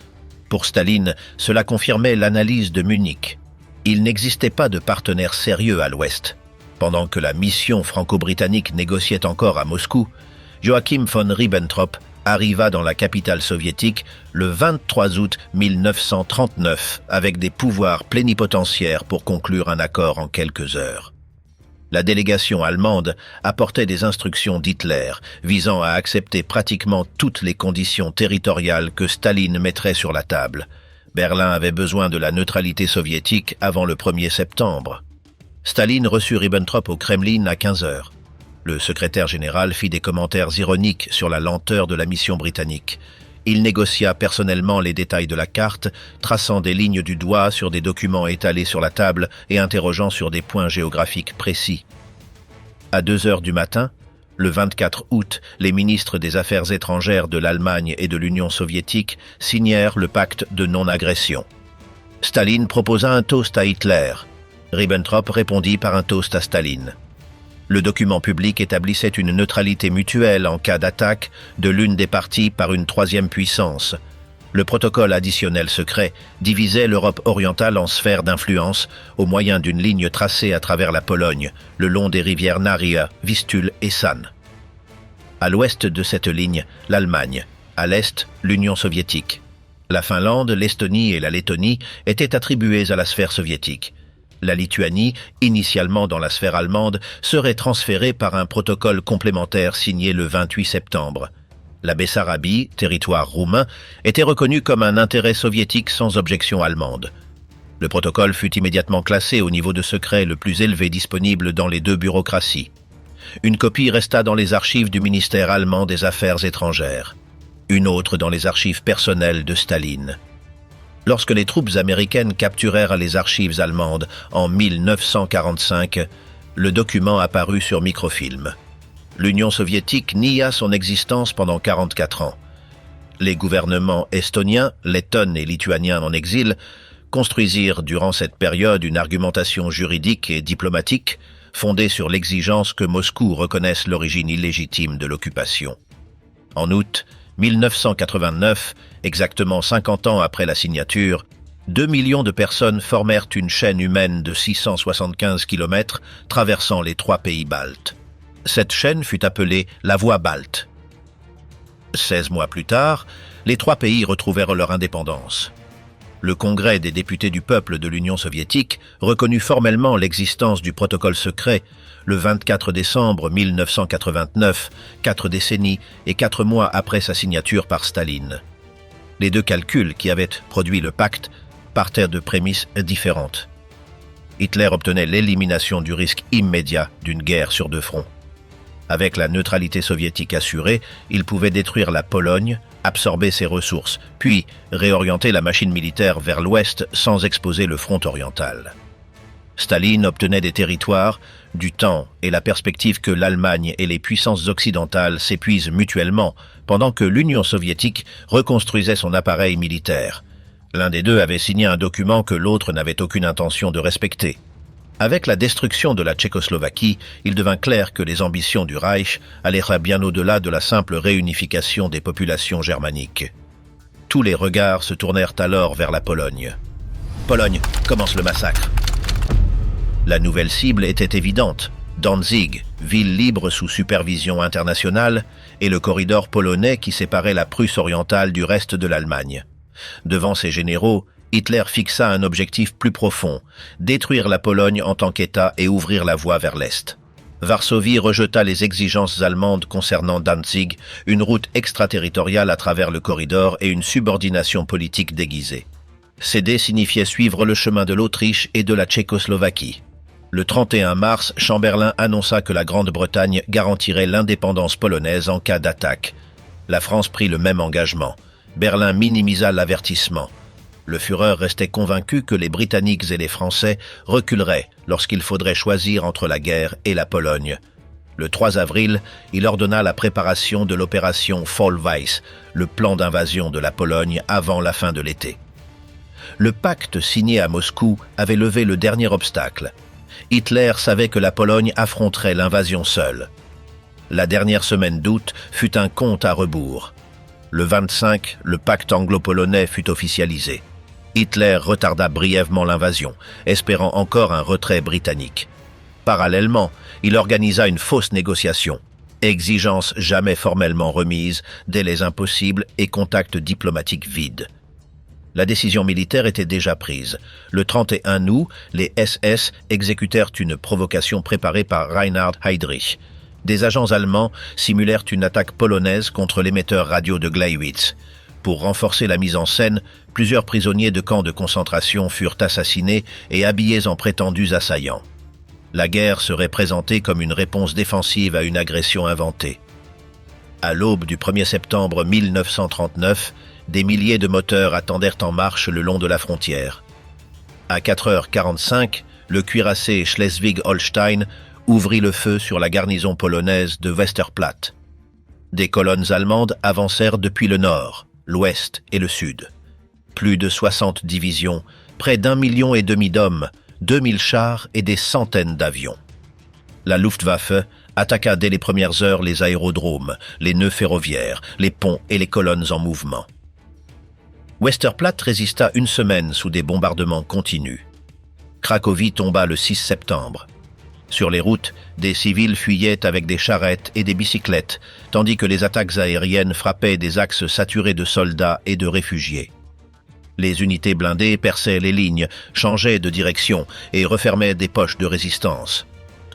Pour Staline, cela confirmait l'analyse de Munich. Il n'existait pas de partenaire sérieux à l'Ouest. Pendant que la mission franco-britannique négociait encore à Moscou, Joachim von Ribbentrop arriva dans la capitale soviétique le 23 août 1939 avec des pouvoirs plénipotentiaires pour conclure un accord en quelques heures. La délégation allemande apportait des instructions d'Hitler visant à accepter pratiquement toutes les conditions territoriales que Staline mettrait sur la table. Berlin avait besoin de la neutralité soviétique avant le 1er septembre. Staline reçut Ribbentrop au Kremlin à 15 heures. Le secrétaire général fit des commentaires ironiques sur la lenteur de la mission britannique. Il négocia personnellement les détails de la carte, traçant des lignes du doigt sur des documents étalés sur la table et interrogeant sur des points géographiques précis. À 2 heures du matin, le 24 août, les ministres des Affaires étrangères de l'Allemagne et de l'Union soviétique signèrent le pacte de non-agression. Staline proposa un toast à Hitler. Ribbentrop répondit par un toast à Staline. Le document public établissait une neutralité mutuelle en cas d'attaque de l'une des parties par une troisième puissance. Le protocole additionnel secret divisait l'Europe orientale en sphères d'influence au moyen d'une ligne tracée à travers la Pologne, le long des rivières Naria, Vistule et San. À l'ouest de cette ligne, l'Allemagne, à l'est, l'Union soviétique. La Finlande, l'Estonie et la Lettonie étaient attribuées à la sphère soviétique. La Lituanie, initialement dans la sphère allemande, serait transférée par un protocole complémentaire signé le 28 septembre. La Bessarabie, territoire roumain, était reconnue comme un intérêt soviétique sans objection allemande. Le protocole fut immédiatement classé au niveau de secret le plus élevé disponible dans les deux bureaucraties. Une copie resta dans les archives du ministère allemand des Affaires étrangères. Une autre dans les archives personnelles de Staline. Lorsque les troupes américaines capturèrent les archives allemandes en 1945, le document apparut sur microfilm. L'Union soviétique nia son existence pendant 44 ans. Les gouvernements estoniens, letton et lituanien en exil construisirent durant cette période une argumentation juridique et diplomatique fondée sur l'exigence que Moscou reconnaisse l'origine illégitime de l'occupation. En août 1989, exactement 50 ans après la signature, 2 millions de personnes formèrent une chaîne humaine de 675 km traversant les 3 pays baltes. Cette chaîne fut appelée la Voie balte. 16 mois plus tard, les 3 pays retrouvèrent leur indépendance. Le Congrès des députés du peuple de l'Union soviétique reconnut formellement l'existence du protocole secret le 24 décembre 1989, 4 décennies et 4 mois après sa signature par Staline. Les deux calculs qui avaient produit le pacte partaient de prémices différentes. Hitler obtenait l'élimination du risque immédiat d'une guerre sur 2 fronts. Avec la neutralité soviétique assurée, il pouvait détruire la Pologne, absorber ses ressources, puis réorienter la machine militaire vers l'ouest sans exposer le front oriental. Staline obtenait des territoires, du temps et la perspective que l'Allemagne et les puissances occidentales s'épuisent mutuellement pendant que l'Union soviétique reconstruisait son appareil militaire. L'un des deux avait signé un document que l'autre n'avait aucune intention de respecter. Avec la destruction de la Tchécoslovaquie, il devint clair que les ambitions du Reich allèrent bien au-delà de la simple réunification des populations germaniques. Tous les regards se tournèrent alors vers la Pologne. Pologne, commence le massacre. La nouvelle cible était évidente. Danzig, ville libre sous supervision internationale, et le corridor polonais qui séparait la Prusse orientale du reste de l'Allemagne. Devant ses généraux, Hitler fixa un objectif plus profond, détruire la Pologne en tant qu'État et ouvrir la voie vers l'Est. Varsovie rejeta les exigences allemandes concernant Danzig, une route extraterritoriale à travers le corridor et une subordination politique déguisée. Céder signifiait suivre le chemin de l'Autriche et de la Tchécoslovaquie. Le 31 mars, Chamberlain annonça que la Grande-Bretagne garantirait l'indépendance polonaise en cas d'attaque. La France prit le même engagement. Berlin minimisa l'avertissement. Le Führer restait convaincu que les Britanniques et les Français reculeraient lorsqu'il faudrait choisir entre la guerre et la Pologne. Le 3 avril, il ordonna la préparation de l'opération Fallweiss, le plan d'invasion de la Pologne avant la fin de l'été. Le pacte signé à Moscou avait levé le dernier obstacle. Hitler savait que la Pologne affronterait l'invasion seule. La dernière semaine d'août fut un compte à rebours. Le 25, le pacte anglo-polonais fut officialisé. Hitler retarda brièvement l'invasion, espérant encore un retrait britannique. Parallèlement, il organisa une fausse négociation. Exigence jamais formellement remise, délais impossibles et contacts diplomatiques vides. La décision militaire était déjà prise. Le 31 août, les SS exécutèrent une provocation préparée par Reinhard Heydrich. Des agents allemands simulèrent une attaque polonaise contre l'émetteur radio de Gleiwitz. Pour renforcer la mise en scène, plusieurs prisonniers de camps de concentration furent assassinés et habillés en prétendus assaillants. La guerre serait présentée comme une réponse défensive à une agression inventée. À l'aube du 1er septembre 1939, des milliers de moteurs attendèrent en marche le long de la frontière. À 4h45, le cuirassé Schleswig-Holstein ouvrit le feu sur la garnison polonaise de Westerplatte. Des colonnes allemandes avancèrent depuis le nord, l'ouest et le sud. Plus de 60 divisions, près d'1,5 million d'hommes, 2000 chars et des centaines d'avions. La Luftwaffe attaqua dès les premières heures les aérodromes, les nœuds ferroviaires, les ponts et les colonnes en mouvement. Westerplatte résista une semaine sous des bombardements continus. Cracovie tomba le 6 septembre. Sur les routes, des civils fuyaient avec des charrettes et des bicyclettes, tandis que les attaques aériennes frappaient des axes saturés de soldats et de réfugiés. Les unités blindées perçaient les lignes, changeaient de direction et refermaient des poches de résistance.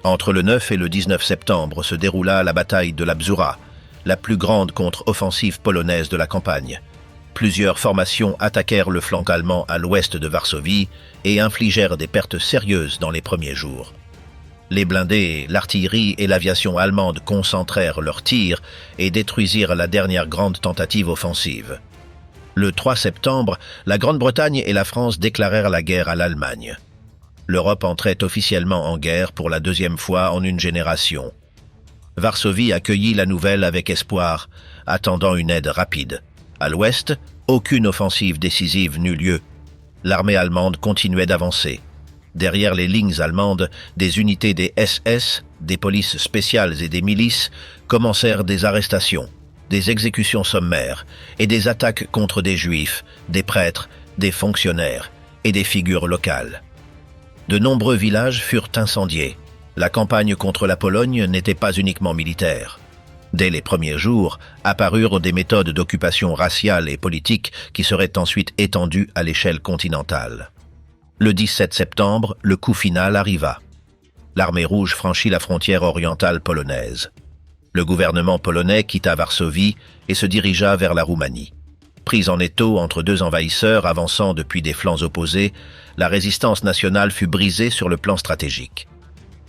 Entre le 9 et le 19 septembre se déroula la bataille de la Bzura, la plus grande contre-offensive polonaise de la campagne. Plusieurs formations attaquèrent le flanc allemand à l'ouest de Varsovie et infligèrent des pertes sérieuses dans les premiers jours. Les blindés, l'artillerie et l'aviation allemande concentrèrent leurs tirs et détruisirent la dernière grande tentative offensive. Le 3 septembre, la Grande-Bretagne et la France déclarèrent la guerre à l'Allemagne. L'Europe entrait officiellement en guerre pour la deuxième fois en une génération. Varsovie accueillit la nouvelle avec espoir, attendant une aide rapide. À l'ouest, aucune offensive décisive n'eut lieu. L'armée allemande continuait d'avancer. Derrière les lignes allemandes, des unités des SS, des polices spéciales et des milices commencèrent des arrestations, des exécutions sommaires et des attaques contre des juifs, des prêtres, des fonctionnaires et des figures locales. De nombreux villages furent incendiés. La campagne contre la Pologne n'était pas uniquement militaire. Dès les premiers jours, apparurent des méthodes d'occupation raciale et politique qui seraient ensuite étendues à l'échelle continentale. Le 17 septembre, le coup final arriva. L'armée rouge franchit la frontière orientale polonaise. Le gouvernement polonais quitta Varsovie et se dirigea vers la Roumanie. Prise en étau entre deux envahisseurs avançant depuis des flancs opposés, la résistance nationale fut brisée sur le plan stratégique.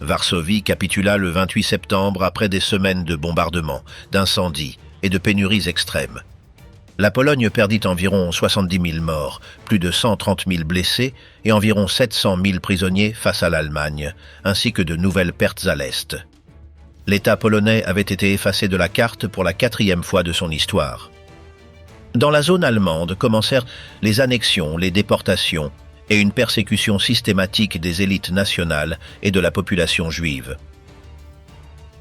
Varsovie capitula le 28 septembre après des semaines de bombardements, d'incendies et de pénuries extrêmes. La Pologne perdit environ 70 000 morts, plus de 130 000 blessés et environ 700 000 prisonniers face à l'Allemagne, ainsi que de nouvelles pertes à l'Est. L'État polonais avait été effacé de la carte pour la 4e fois de son histoire. Dans la zone allemande commencèrent les annexions, les déportations et une persécution systématique des élites nationales et de la population juive.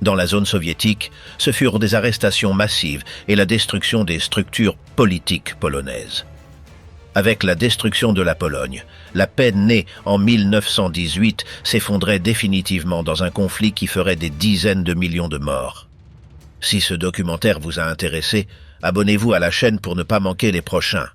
Dans la zone soviétique, ce furent des arrestations massives et la destruction des structures politiques polonaises. Avec la destruction de la Pologne, la paix née en 1918 s'effondrait définitivement dans un conflit qui ferait des dizaines de millions de morts. Si ce documentaire vous a intéressé, abonnez-vous à la chaîne pour ne pas manquer les prochains.